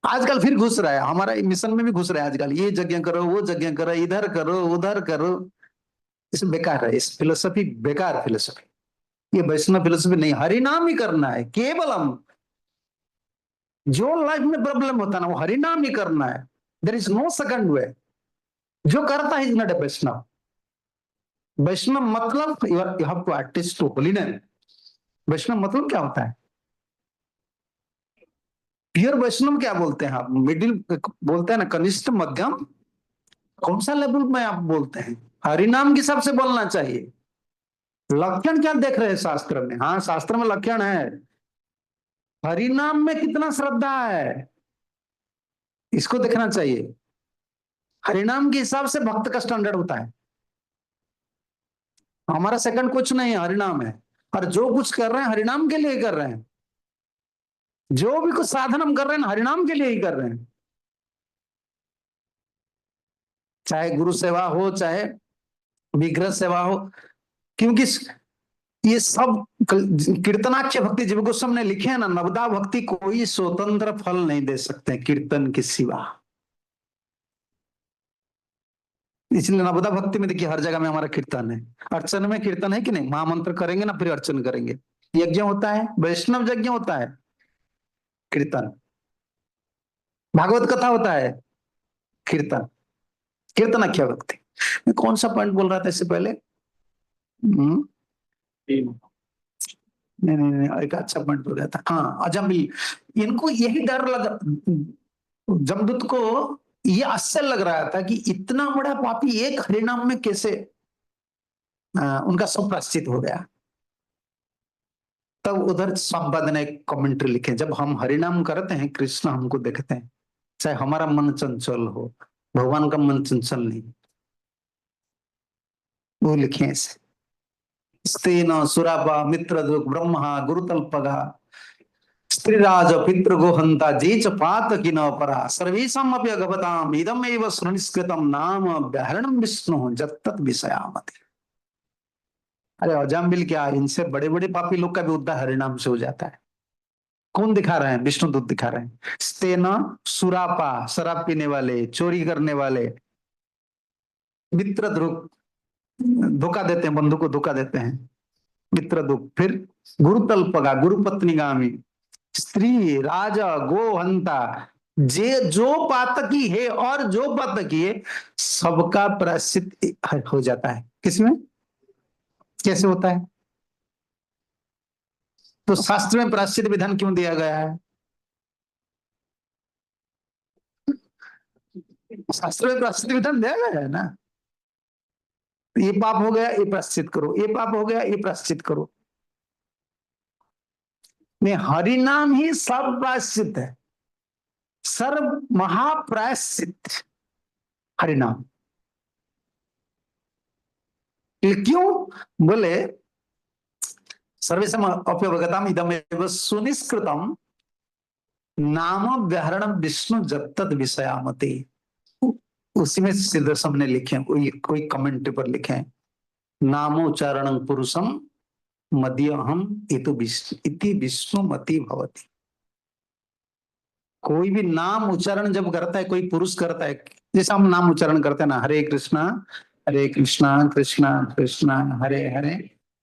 आजकल फिर घुस रहा है, हमारा मिशन में भी घुस रहा है आजकल, ये यज्ञ करो, वो यज्ञ करो, इधर करो, उधर करो। इस बेकार है, इस फिलोसफी बेकार फिलोसफी। ये वैष्णव फिलोसफी नहीं, हरि नाम ही करना है केवलम। जो लाइफ में प्रॉब्लम होता है ना, वो हरि नाम ही करना है। There is no second way. जो करता है is not a Vaishnav. Vaishnav मतलब you have to attest to holiness. Vaishnav मतलब क्या होता है? प्योर वैष्णव क्या बोलते हैं आप? मिडिल बोलते हैं ना, कनिष्ठ, मध्यम, कौन सा लेवल में आप बोलते हैं? हरिनाम के हिसाब से बोलना चाहिए। लक्षण क्या देख रहे हैं शास्त्र में? हाँ, शास्त्र में लक्षण है। हरिनाम में कितना श्रद्धा है, इसको देखना चाहिए। हरिनाम के हिसाब से भक्त का स्टैंडर्ड होता है। हमारा सेकंड कुछ नहीं है, हरिनाम है। और जो कुछ कर रहे हैं हरिनाम के लिए ही कर रहे हैं। जो भी कुछ साधन हम कर रहे हैं हरिनाम के लिए ही कर रहे हैं। चाहे गुरु सेवा हो, चाहे विग्रह सेवा हो। क्योंकि ये सब कीर्तनाख्य भक्ति जीव गोस्वामी ने लिखे हैं ना, नवदा भक्ति कोई स्वतंत्र फल नहीं दे सकते कीर्तन के सिवा। इसलिए नवदा भक्ति में देखिए हर जगह में हमारा कीर्तन है। अर्चन में कीर्तन है कि नहीं? महामंत्र करेंगे ना, फिर अर्चन करेंगे। यज्ञ होता है, वैष्णव यज्ञ होता है, कीर्तन। भागवत कथा होता है, कीर्तन। कीर्तनाख्य भक्ति। मैं कौन सा पॉइंट बोल रहा था इससे पहले? हम्म, नहीं नहीं नहीं, एक अच्छा पॉइंट बोल रहा था। हाँ, अजमिल। इनको यही डर लग, जमदूत को ये आश्चर्य लग रहा था कि इतना बड़ा पापी एक हरिनाम में कैसे उनका सब प्रायश्चित हो गया। तब उधर संपादन ने एक कमेंट्री लिखे, जब हम हरिनाम करते हैं कृष्ण हमको देखते हैं, चाहे हमारा मन चंचल हो, भगवान का मन चंचल नहीं। वो लिखे ऐसे, स्तेन सुरापा मित्र ब्रह्मा गुरुतल्पगा स्त्रीराज पितृगोहंता जे च पात कि न परा सर्वेशम अपि अगवताम इदम एव सुनिष्कृतम नाम व्याहरणम विष्णु जत्तत विषयामति। अरे अजामिल, क्या इनसे बड़े बड़े पापी लोग का भी उद्धार हरिनाम से हो जाता है। कौन दिखा रहे हैं? विष्णु दूत दिखा रहे हैं। स्तेना सुरापा, शराब पीने वाले, चोरी करने वाले, मित्र ध्रुव, धोखा देते हैं, बंधु को धोखा देते हैं, मित्र दुख। फिर गुरुतल्पगा, गुरु पत्नीगामी, स्त्री, राजा, गोहंता, जे जो पातकी है और जो पातकी है, सबका प्रायश्चित हो जाता है। किसमें? कैसे होता है? तो शास्त्र में प्रायश्चित विधान क्यों दिया गया है? शास्त्र में प्रायश्चित विधान दिया गया है ना। ये पाप हो गया, ये प्रायश्चित करो, ये पाप हो गया, ये प्रायश्चित करो। नहीं, हरि नाम ही सर्व प्रायश्चित है, सर्व महाप्रायश्चित हरि नाम। क्यों? बोले सर्वेशम अप्यवगतम इदमेव सुनिष्कृतम नाम व्याहरण विष्णु जत्तत विषयामति। उसी में सिद्धर्षम ने लिखे, कोई कमेंट पर लिखे, नामोच्चारण पुरुषम मदीयहम इति विष्णु मति भवति। कोई भी नाम उच्चारण जब करता है, कोई पुरुष करता है, जैसे हम नाम उच्चारण करते हैं ना, हरे कृष्णा कृष्णा कृष्णा हरे हरे,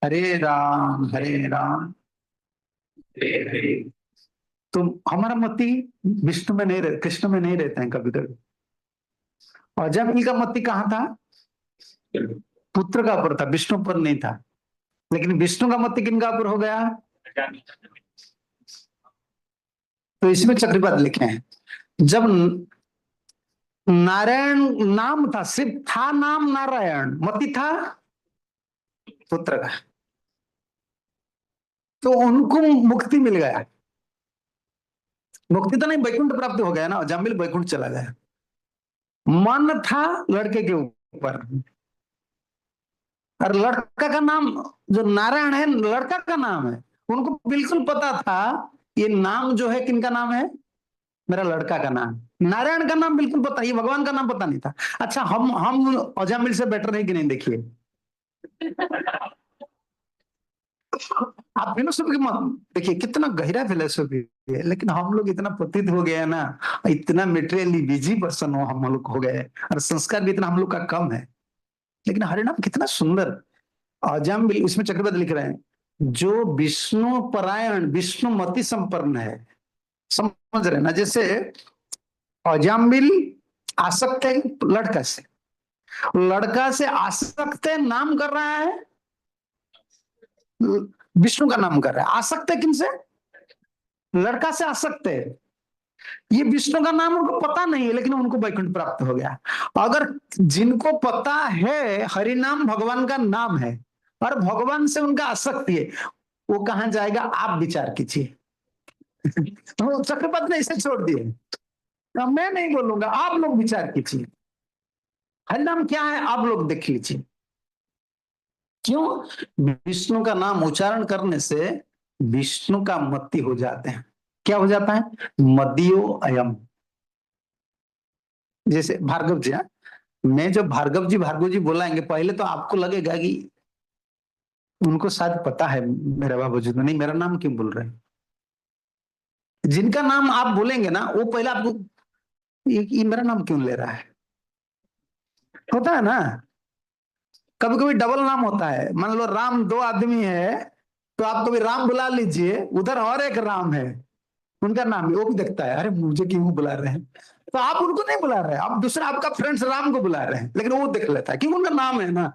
हरे राम हरे हरे। तो हमारा मति विष्णु में नहीं रह, कृष्ण में नहीं रहते हैं कभी कभी। और जब इनका मति कहाँ था? पुत्र का ऊपर था, विष्णु पर नहीं था। लेकिन विष्णु का मति किनका ऊपर हो गया? तो इसमें चक्रपात लिखे हैं, जब नारायण नाम था, सिर्फ था नाम नारायण, मति था पुत्र का, तो उनको मुक्ति मिल गया। मुक्ति तो नहीं, वैकुंठ प्राप्त हो गया ना, जामिल वैकुंठ चला गया। मन था लड़के के ऊपर, और लड़का का नाम जो नारायण है, लड़का का नाम है। उनको बिल्कुल पता था ये नाम जो है किनका नाम है? मेरा लड़का का नाम, नारायण का नाम बिल्कुल पता, ये भगवान का नाम पता नहीं था। अच्छा, हम अजामिल से बेटर नहीं कि नहीं, देखिए आप फिलोसफी मत देखिए, कितना गहरा फिलोसफी है, लेकिन हम लोग इतना पतित हो गए हैं ना, इतना मेटेरियली बिजी पर्सन हो हम लोग हो गए, और संस्कार भी इतना हम लोग का कम है। लेकिन हरिनाम कितना सुंदर, अजामिल इसमें चक्रवर्ती लिख रहे हैं, जो विष्णु परायण विष्णुमति संपन्न है। समझ रहे हैं ना, जैसे अजामिल आसक्त है लड़का से, लड़का से आसक्त है, नाम कर रहा है विष्णु का नाम कर रहा है, आसक्त है किनसे, लड़का से आसक्त है। ये विष्णु का नाम उनको पता नहीं है, लेकिन उनको वैकुंठ प्राप्त हो गया। अगर जिनको पता है हरि नाम भगवान का नाम है और भगवान से उनका आसक्ति है, वो कहां जाएगा, आप विचार कीजिए। तो चक्रपत ने इसे छोड़ दिए, तो मैं नहीं बोलूंगा, आप लोग विचार कीजिए हरिनाम क्या है, आप लोग देख लीजिए। क्यों, विष्णु का नाम उच्चारण करने से विष्णु का मति हो जाते हैं। क्या हो जाता है, मदियो अयम। जैसे भार्गव जी, हाँ? मैं जब भार्गव जी बुलाएंगे, पहले तो आपको लगेगा कि उनको शायद पता है मेरा बावजूद नहीं मेरा नाम क्यों बोल रहे हैं। जिनका नाम आप बोलेंगे ना, वो पहले आपको ये मेरा नाम क्यों ले रहा है, होता है ना। कभी कभी डबल नाम होता है, मान लो राम दो आदमी है, तो आप कभी राम बुला लीजिए, उधर और एक राम है, उनका नाम है, वो भी देखता है, अरे मुझे क्यों बुला रहे हैं, तो आप उनको नहीं बुला रहे हैं, आप दूसरा आपका फ्रेंड्स राम को बुला रहे हैं, लेकिन वो देख लेता है क्योंकि उनका नाम है ना।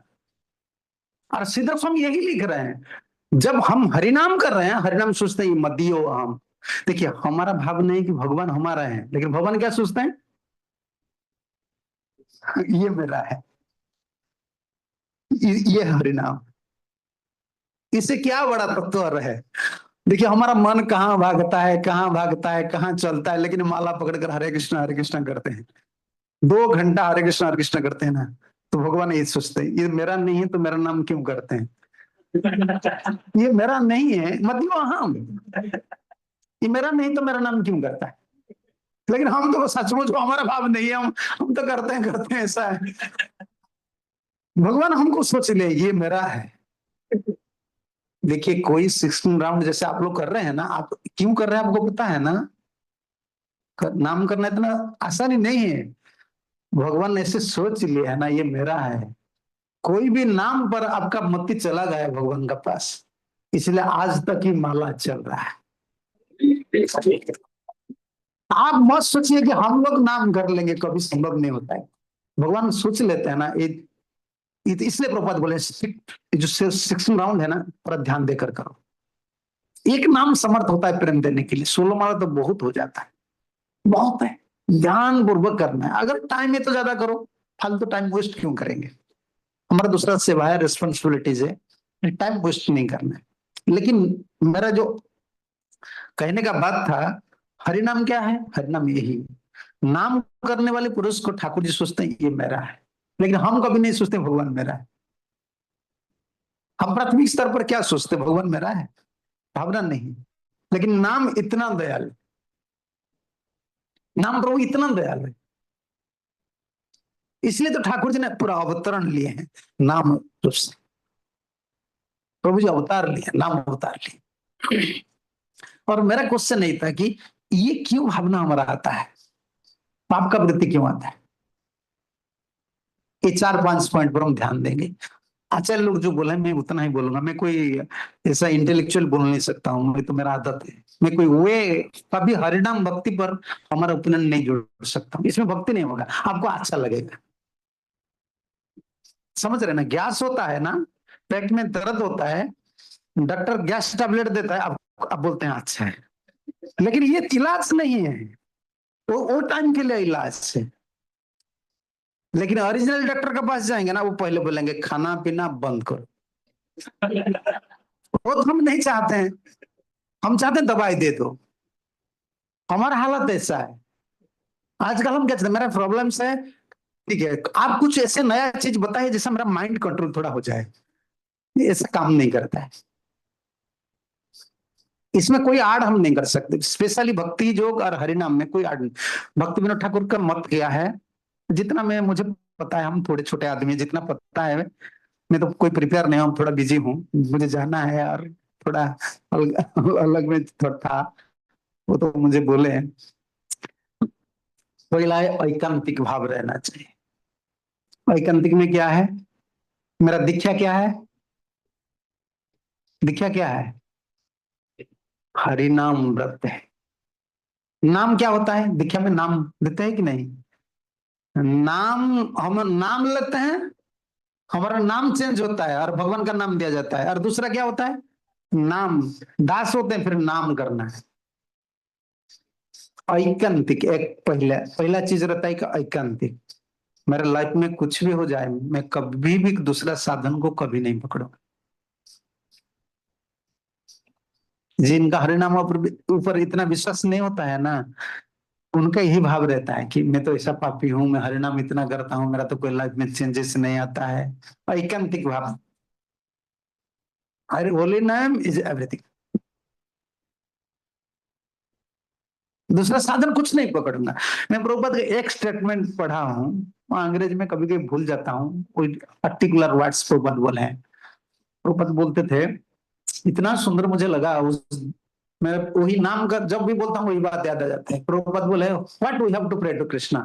और सिर्फ हम यही लिख रहे हैं, जब हम हरिनाम कर रहे हैं, हरिनाम सोचते हैं मदियो हम, देखिए हमारा भाव नहीं कि भगवान हमारा है, लेकिन भगवान क्या सोचते हैं, ये मेरा है, ये हरिनाम। इससे क्या बड़ा तत्व है। देखिए हमारा मन कहाँ भागता है, कहाँ भागता है, कहाँ चलता है, लेकिन माला पकड़कर हरे कृष्णा करते हैं, 2 घंटा हरे कृष्णा करते हैं ना, तो भगवान ये सोचते हैं, ये मेरा नहीं है तो मेरा नाम क्यों करते हैं, ये मेरा नहीं है मतलब हम, ये मेरा नहीं तो मेरा नाम क्यों करता है। लेकिन हम तो सचमुच को हमारा भाव नहीं है, हम तो करते हैं ऐसा है। भगवान हमको सोच ले ये मेरा है। देखिए कोई 16 राउंड जैसे आप लोग कर रहे हैं ना, आप क्यों कर रहे हैं आपको पता है ना, नाम करना इतना आसानी नहीं है। भगवान ने ऐसे सोच लिया है ना, ये मेरा है। कोई भी नाम पर आपका मति चला गया भगवान का पास, इसलिए आज तक ही माला चल रहा है। आप मत सोचिए कि हम लोग नाम कर लेंगे, कभी संभव नहीं होता है। भगवान सोच लेते हैं ना, इसलिए प्रभुपाद बोले जो 16 राउंड है ना, पूरा ध्यान देकर करो। एक नाम समर्थ होता है प्रेम देने के लिए, 16 माला तो बहुत हो जाता है, बहुत है। ध्यान पूर्वक करना है, अगर टाइम है तो ज्यादा करो, फालतू टाइम वेस्ट क्यों करेंगे। हमारा दूसरा सेवा है, रिस्पॉन्सिबिलिटीज है, टाइम वेस्ट नहीं करना है। लेकिन मेरा जो कहने का बात था, हरिनाम क्या है, हरिनाम यही, नाम करने वाले पुरुष को ठाकुर जी सोचते हैं ये मेरा है, लेकिन हम कभी नहीं सोचते भगवान मेरा है। हम प्राथमिक स्तर पर क्या सोचते, भगवान मेरा है, भावना नहीं। लेकिन नाम इतना दयालु, नाम प्रभु इतना दयालु है, इसलिए तो ठाकुर जी ने पूरा अवतरण लिए हैं नाम रूप से। प्रभु जी अवतार लिए, नाम अवतार लिए। और मेरा क्वेश्चन नहीं था कि ये क्यों भावना हमारा आता है, पाप का वृत्ति क्यों आता है। ये 4-5 पॉइंट पर हम ध्यान देंगे। आचार्य लोग जो बोले मैं उतना ही बोलूंगा, मैं कोई ऐसा इंटेलेक्चुअल बोल नहीं सकता हूँ, मैं तो मेरा आदत है, मैं कोई वे कभी हरिनाम भक्ति पर हमारा ओपिनियन नहीं जोड़ सकता हूँ, इसमें भक्ति नहीं होगा, आपको अच्छा लगेगा। समझ रहे ना, गैस होता है ना, पेट में दर्द होता है, डॉक्टर गैस टैबलेट देता है, आप बोलते हैं अच्छा है, लेकिन ये इलाज नहीं है, वो टाइम के लिए इलाज है। लेकिन ओरिजिनल डॉक्टर के पास जाएंगे ना, वो पहले बोलेंगे खाना पीना बंद करो। वो तो हम नहीं चाहते हैं, हम चाहते हैं दवाई दे दो। हमारा हालत ऐसा है आजकल, हम क्या चाहते हैं, मेरा प्रॉब्लम्स है, ठीक है, आप कुछ ऐसे नया चीज बताइए जिससे मेरा माइंड कंट्रोल थोड़ा हो जाए। ये ऐसा काम नहीं करता है। इसमें कोई आड़ हम नहीं कर सकते, स्पेशली भक्ति योग और हरिनाम में कोई आड़ नहीं। भक्ति विनोद ठाकुर का मत क्या है, जितना मैं मुझे पता है, हम थोड़े छोटे आदमी हैं, जितना पता है, मैं तो कोई प्रिपेयर नहीं हूँ, थोड़ा बिजी हूँ, मुझे जाना है और थोड़ा अलग, अलग में थोड़ा था, वो तो मुझे बोले हैं। पहला है ऐकांतिक भाव रहना चाहिए। ऐकांतिक में क्या है, मेरा दीक्षा क्या है, दीक्षा क्या है, हरिनाम व्रत है। नाम क्या होता है, दीक्षा में नाम देते हैं कि नहीं, नाम, हम नाम लेते हैं, हमारा नाम चेंज होता है और भगवान का नाम दिया जाता है, और दूसरा क्या होता है, नाम, दास होते हैं फिर नाम करना है। ऐकांतिक एक पहला पहला चीज रहता है कि ऐकांतिक, मेरे लाइफ में कुछ भी हो जाए, मैं कभी भी दूसरा साधन को कभी नहीं पकड़ूंगा। जिनका हरिनाम ऊपर इतना विश्वास नहीं होता है ना, उनका यही भाव रहता है कि मैं तो ऐसा पापी हूं, मैं हरिनाम इतना करता हूं, मेरा तो कोई लाइफ में चेंजेस नहीं आता है। ऐकांतिक भाव, हरि होली नाम इज एवरीथिंग, दूसरा साधन कुछ नहीं पकड़ूंगा। मैं प्रभुपाद का एक स्टेटमेंट पढ़ा हूँ, मैं अंग्रेज में कभी कभी भूल जाता हूँ, कोई पर्टिकुलर वर्ड्स प्रभुपाद बोले हैं। प्रभुपाद बोलते थे, इतना सुंदर मुझे लगा उस, मैं वही नाम का जब भी बोलता हूँ वही बात याद आ जाती है। प्रभुपाद बोले, what we have to pray to Krishna,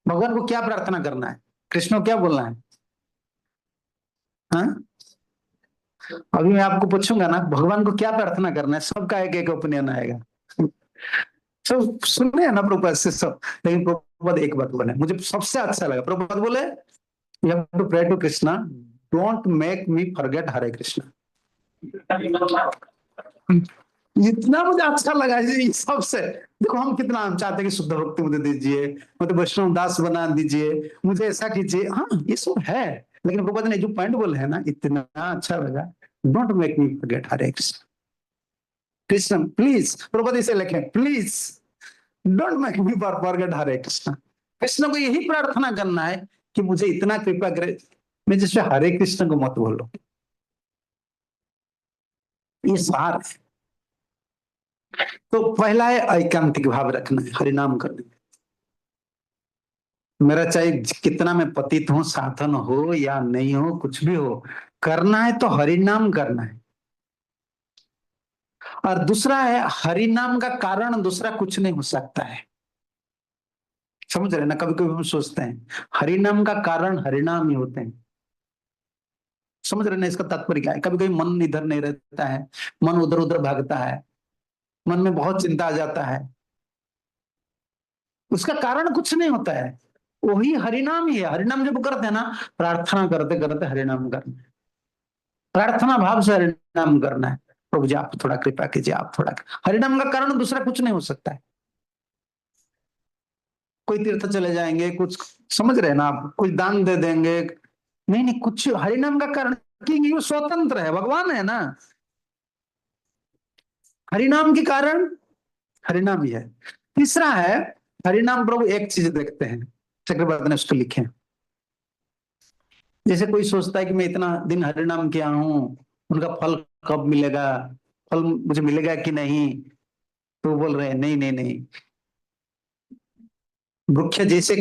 भगवान को क्या प्रार्थना करना है, कृष्ण को क्या बोलना है, हाँ? अभी मैं आपको पूछूंगा ना भगवान को क्या प्रार्थना करना है, सबका एक एक ओपिनियन आएगा। सब सुनने हैं ना प्रभुपाद से सब, लेकिन प्रभुपाद एक बात बोले मुझे सबसे अच्छा लगा, प्रभुपाद बोले, you have to pray to Krishna, don't make me forget Hare Krishna. इतना मुझे अच्छा लगा ये सबसे। देखो हम कितना हम चाहते हैं कि शुद्ध भक्ति मुझे दीजिए, मुझे वैष्णव दास बना दीजिए, मुझे ऐसा कीजिए, हाँ ये सब है, लेकिन प्रभुपाद ने जो पॉइंट बोले है ना, इतना अच्छा लगा, don't make me forget Hare Krishna, Krishna please, Prabhupada इसे लिखे, please don't make me forget Hare Krishna. Krishna को यही प्रार्थना करना है कि मुझे इतना कृपा करे, मैं जिससे हरे कृष्ण को मत बोलो, ये सार है। तो पहला है ऐकांतिक भाव रखना है हरिनाम करने में। मेरा चाहे कितना मैं पतित हूं, साधन हो या नहीं हो, कुछ भी हो, करना है तो हरिनाम करना है। और दूसरा है, हरिनाम का कारण दूसरा कुछ नहीं हो सकता है। समझ रहे ना, कभी कभी हम सोचते हैं हरिनाम का कारण हरिनाम ही होते हैं। समझ रहे ना इसका तात्पर्य क्या है, कभी कभी मन इधर नहीं रहता है, मन उधर उधर भागता है, मन में बहुत चिंता आ जाता है, उसका कारण कुछ नहीं होता है, वही हरिनाम ही है। हरिनाम जब करते हैं ना, प्रार्थना करते करते हरिनाम करना है, प्रार्थना भाव से हरिनाम करना है, प्रभु जी आप थोड़ा कृपा कीजिए, आप थोड़ा, हरिनाम का कारण दूसरा कुछ नहीं हो सकता है। कोई तीर्थ चले जाएंगे कुछ, समझ रहे हैं ना आप, कुछ दान दे देंगे, नहीं नहीं, कुछ हरिनाम का कारण, क्योंकि वो स्वतंत्र है, भगवान है ना, हरिनाम के कारण हरिनाम ही है। तीसरा है, हरिनाम प्रभु एक चीज देखते हैं, चक्रवर्ती ने उसको लिखे, जैसे कोई सोचता है कि मैं इतना दिन हरिनाम किया हूं, उनका फल कब मिलेगा, फल मुझे मिलेगा कि नहीं, तो बोल रहे हैं नहीं नहीं नहीं, वृक्ष जैसे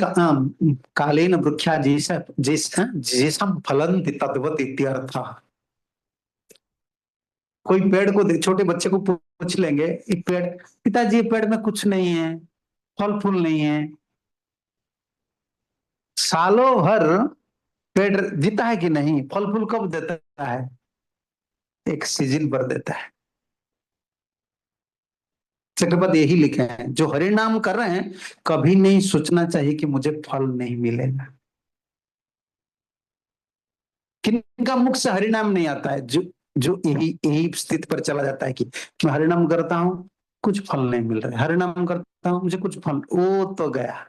कालीन वृक्षा जैसा जैसा जैसा फलंति तद्वत इत्यर्थ। कोई पेड़ को छोटे बच्चे को पूछ लेंगे, एक पेड़, पिताजी ये पेड़ में कुछ नहीं है, फल फूल नहीं है, सालों भर पेड़ जीता है कि नहीं, फल फूल कब देता है, एक सीजन पर देता है। चक्रपति यही लिखे हैं, जो हरि नाम कर रहे हैं कभी नहीं सोचना चाहिए कि मुझे फल नहीं मिलेगा। किनका मुख से हरि नाम नहीं आता है, जो जो यही यही स्थिति पर चला जाता है कि मैं हरि नाम करता हूं, कुछ फल नहीं मिल रहा है, हरि नाम करता हूं मुझे कुछ फल, वो तो गया।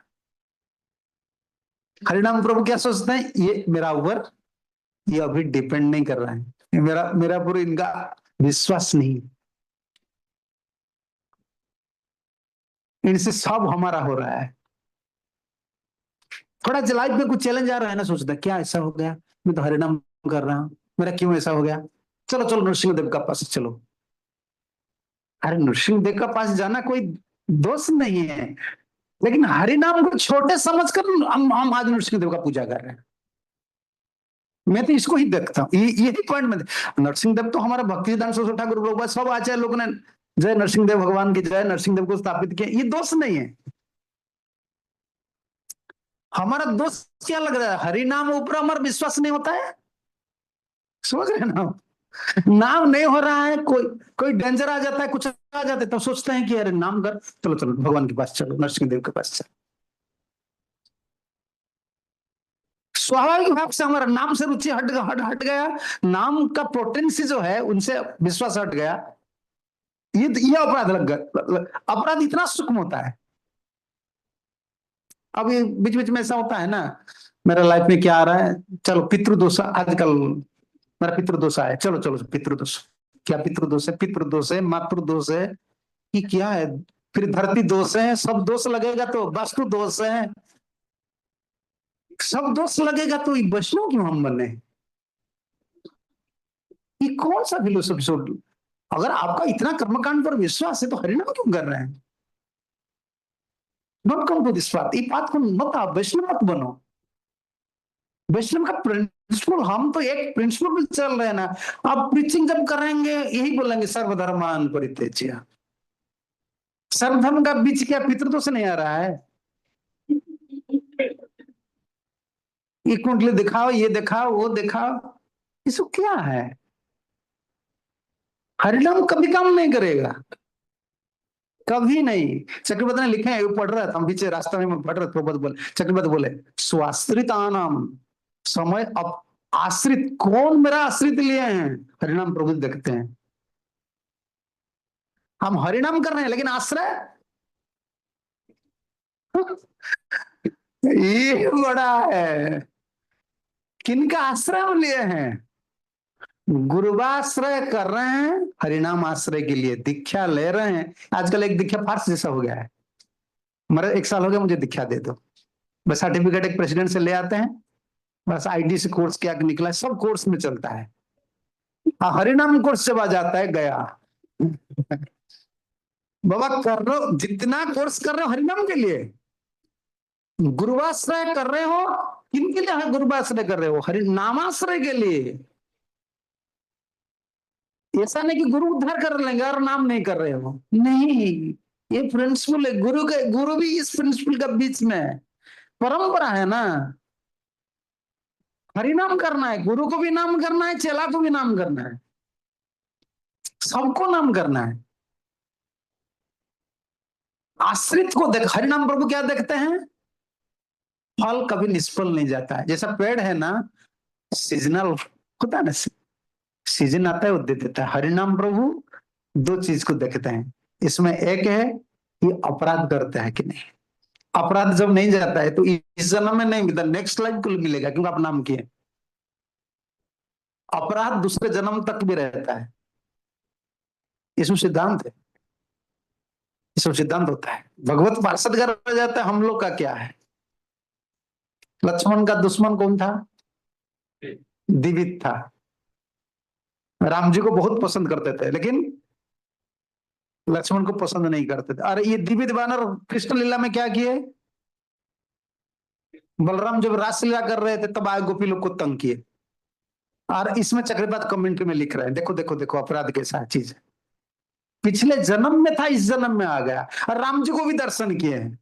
हरि नाम प्रभु क्या सोचते हैं, ये मेरा ऊपर, ये अभी डिपेंड नहीं कर रहा है, ये मेरा मेरा पूरा इनका विश्वास नहीं, इनसे सब हमारा हो रहा है। थोड़ा लाइफ में कुछ चैलेंज आ रहा है ना, सोचता है क्या ऐसा हो गया, मैं तो हरिनाम कर रहा हूँ, मेरा क्यों ऐसा हो गया, चलो चलो नरसिंह देव का पास चलो। अरे नरसिंह देव का पास जाना कोई दोष नहीं है, लेकिन हरि नाम को छोटे समझकर हम आज नरसिंह देव का पूजा कर रहे हैं। मैं तो इसको ही देखता हूँ, यही पॉइंट में। नरसिंह देव तो हमारा भक्ति सिद्धांत सरस्वती ठाकुर प्रभुपाद सब आचार्य लोगों ने जय नरसिंह देव भगवान की जय, नरसिंह देव को स्थापित किया, ये दोष नहीं है। हमारा दोष क्या लग रहा है, हरि नाम ऊपर हमारा विश्वास नहीं होता है, समझ रहे ना। नाम नहीं हो रहा है, कोई कोई डेंजर आ जाता है, कुछ आ जाता है, तो सोचते हैं कि अरे नाम कर, चलो चलो भगवान के पास चलो, नरसिंह देव के पास चलो। स्वाभाविक भाव से हमारा नाम से रुचि हट गया, नाम का पोटेंसी जो है उनसे विश्वास हट गया। ये अपराध लग गया। अपराध इतना सूक्ष्म होता है। अब ये बीच बीच में ऐसा होता है ना, मेरा लाइफ में क्या आ रहा है, चलो पितृदोष, आजकल मेरा पितृदोष आया, चलो चलो पितृदोष। क्या पितृदोष है? पितृदोष है, मातृदोष है, कि क्या है, फिर धरती दोष है, सब दोष लगेगा तो वास्तु दोष है, सब दोष लगेगा तो वैष्णव क्यों हम बने? ये कौन सा फिलोसफी? अगर आपका इतना कर्मकांड पर विश्वास है तो हरिनाम क्यों कर रहे हैं? डोंट कम टू दिस बात, ये बात को मत, आप वैष्णव मत बनो। वैष्णव का प्रिंसिपल, हम तो एक प्रिंसिपल पे चल रहे हैं ना। आप प्रीचिंग जब करेंगे यही बोलेंगे सर्वधर्मान परित्यज्य। सर्वधर्म का बीच क्या पितृदोष नहीं आ रहा है? ये कुंडली दिखाओ, ये दिखाओ, वो दिखाओ, इसको क्या है? हरिनाम कभी काम नहीं करेगा, कभी नहीं। चक्रवर्ती ने लिखे हैं, पढ़ रहा था हम पीछे रास्ता में पढ़ रहे थे, बोले चक्रवर्ती बोले स्वाश्रितानाम समय अब आश्रित, कौन मेरा आश्रित लिए हैं? हरिनाम प्रभु देखते हैं, हम हरिनाम कर रहे हैं लेकिन आश्रय ये बड़ा है। किनका आश्रय हम लिए हैं? गुरुवाश्रय कर रहे हैं, हरिनाम आश्रय के लिए दीक्षा ले रहे हैं। आजकल एक दीक्षा फार्स जैसा हो गया है, मेरा 1 साल हो गया, मुझे दीक्षा दे दो, बस सर्टिफिकेट एक प्रेसिडेंट से ले आते हैं, बस आईडी से कोर्स क्या निकला है, सब कोर्स में चलता है। हाँ, हरिनाम कोर्स जब आ जाता है गया। बाबा कर रहे हो, जितना कोर्स कर रहे हो हरिनाम के लिए, गुरुवाश्रय कर रहे हो, किनके लिए गुरुवाश्रय कर रहे हो? हरिनामाश्रय के लिए। ऐसा नहीं कि गुरु उद्धार कर लेंगे और नाम नहीं कर रहे हो, नहीं, ये प्रिंसिपल है गुरु के, गुरु भी इस प्रिंसिपल का बीच में है, परंपरा है ना। हरिनाम करना है, गुरु को भी नाम करना है, चेला को भी नाम करना है, सबको नाम करना है। आश्रित को देख, हरिनाम प्रभु क्या देखते हैं? फल कभी निष्फल नहीं जाता है। जैसा पेड़ है ना, सीजनल होता है ना, सीजन आता है वो दे देता है। हरिनाम प्रभु 2 चीज को देखते हैं इसमें, एक है ये अपराध करते हैं कि नहीं। अपराध जब नहीं जाता है तो इस जन्म में नहीं मिलता, नेक्स्ट लाइफ को मिलेगा, क्योंकि आप नाम किए। अपराध दूसरे जन्म तक भी रहता है, इसमें सिद्धांत है, इसमें सिद्धांत होता है। भगवत पार्षद कर जाता है, हम लोग का क्या है? लक्ष्मण का दुश्मन कौन था? दिवित था। राम जी को बहुत पसंद करते थे लेकिन लक्ष्मण को पसंद नहीं करते थे। अरे ये दिवित वानर कृष्ण लीला में क्या किए? बलराम जब रासलीला कर रहे थे तब आए गोपी लोग को तंग किए। और इसमें चक्रपात कमेंट्री में लिख रहे हैं, देखो देखो देखो अपराध कैसा चीज है, पिछले जन्म में था, इस जन्म में आ गया। और राम जी को भी दर्शन किए हैं।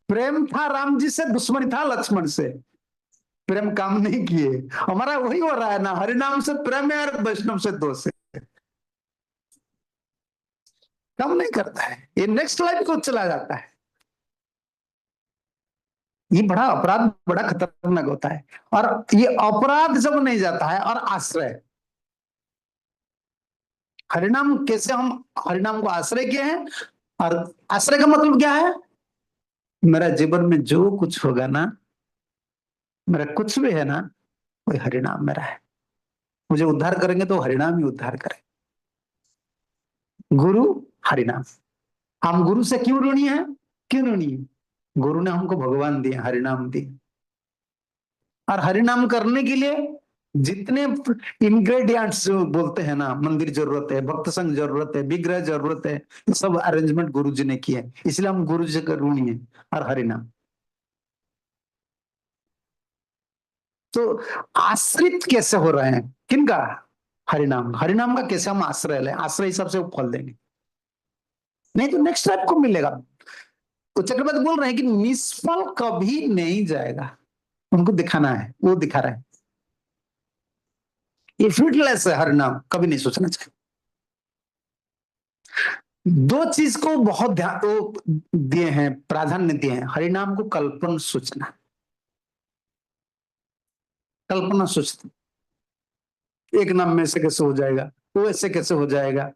प्रेम था राम जी से, दुश्मनी था लक्ष्मण से, प्रेम काम नहीं किए। हमारा वही हो रहा है ना, हरिनाम से प्रेम है और वैष्णव से दोष है, काम नहीं करता है, ये नेक्स्ट लाइफ को चला जाता है। ये बड़ा अपराध, बड़ा खतरनाक होता है। और ये अपराध जब नहीं जाता है, और आश्रय, हरिनाम कैसे, हम हरिनाम को आश्रय किए हैं। और आश्रय का मतलब क्या है? मेरा जीवन में जो कुछ होगा ना, मेरा कुछ भी है ना, वही हरिनाम मेरा है। मुझे उद्धार करेंगे तो हरिनाम ही उद्धार करें। गुरु हरिनाम, हम गुरु से क्यों ऋणी है? क्यों ऋणी है? गुरु ने हमको भगवान दिए, हरिनाम दिए। और हरिनाम करने के लिए जितने इंग्रेडिएंट्स जो बोलते हैं ना, मंदिर जरूरत है, भक्त संघ जरूरत है, विग्रह जरूरत है, ये सब अरेंजमेंट गुरु जी ने किया है, इसलिए हम गुरु जी का ऋणी है। और हरिनाम तो आश्रित कैसे हो रहे हैं, किनका? हरिनाम। हरिनाम का कैसे हम आश्रय लें, आश्रय हिसाब से वो फल देंगे, नहीं तो नेक्स्ट टाइम को मिलेगा। तो चक्रवर्ती बोल रहे हैं कि निष्फल कभी नहीं जाएगा, उनको दिखाना है, वो दिखा रहे हैं। ये फ्रूटलेस है, हरिनाम कभी नहीं सोचना चाहिए। दो चीज को बहुत ध्यान तो दिए हैं, प्राधान्य दिए हैं। हरिनाम को कल्पना सोचना, कल्पना सोचना, एक नाम में से कैसे हो जाएगा, वो ऐसे कैसे हो जाएगा,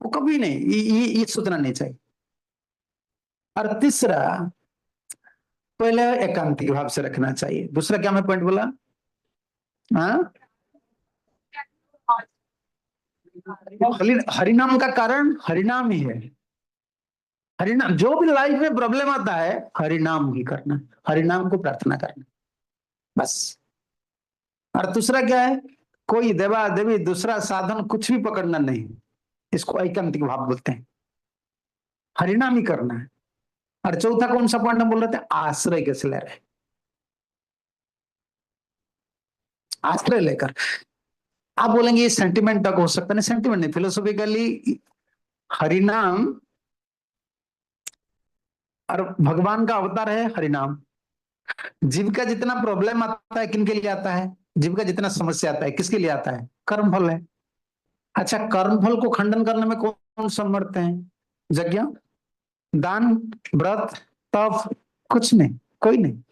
वो कभी नहीं, ये सोचना नहीं चाहिए। और तीसरा, पहले एकांतिक भाव से रखना चाहिए। दूसरा क्या मैं पॉइंट बोला? हाँ, हरिनाम का कारण हरिनाम ही है। हरिनाम, जो भी लाइफ में प्रॉब्लम आता है, हरिनाम ही करना, हरिनाम को प्रार्थना करना, बस। और दूसरा क्या है? कोई देवा देवी दूसरा साधन कुछ भी पकड़ना नहीं, इसको एकांतिक भाव बोलते हैं। हरिनाम ही करना है। और चौथा कौन सा पॉइंट हम बोल रहे थे? आश्रय कैसे ले रहे? आश्रय लेकर। आप बोलेंगे ये सेंटिमेंट तक हो सकता, नहीं सेंटिमेंट नहीं, फिलोसॉफिकली हरिनाम और भगवान का अवतार है हरिनाम। जीव का जितना प्रॉब्लम आता है किन के लिए आता है? जीव का जितना समस्या आता है किसके लिए आता है? कर्म फल है। अच्छा, कर्म फल को खंडन करने में कौन समर्थ है? यज्ञ, दान, व्रत, तप, कुछ नहीं, कोई नहीं।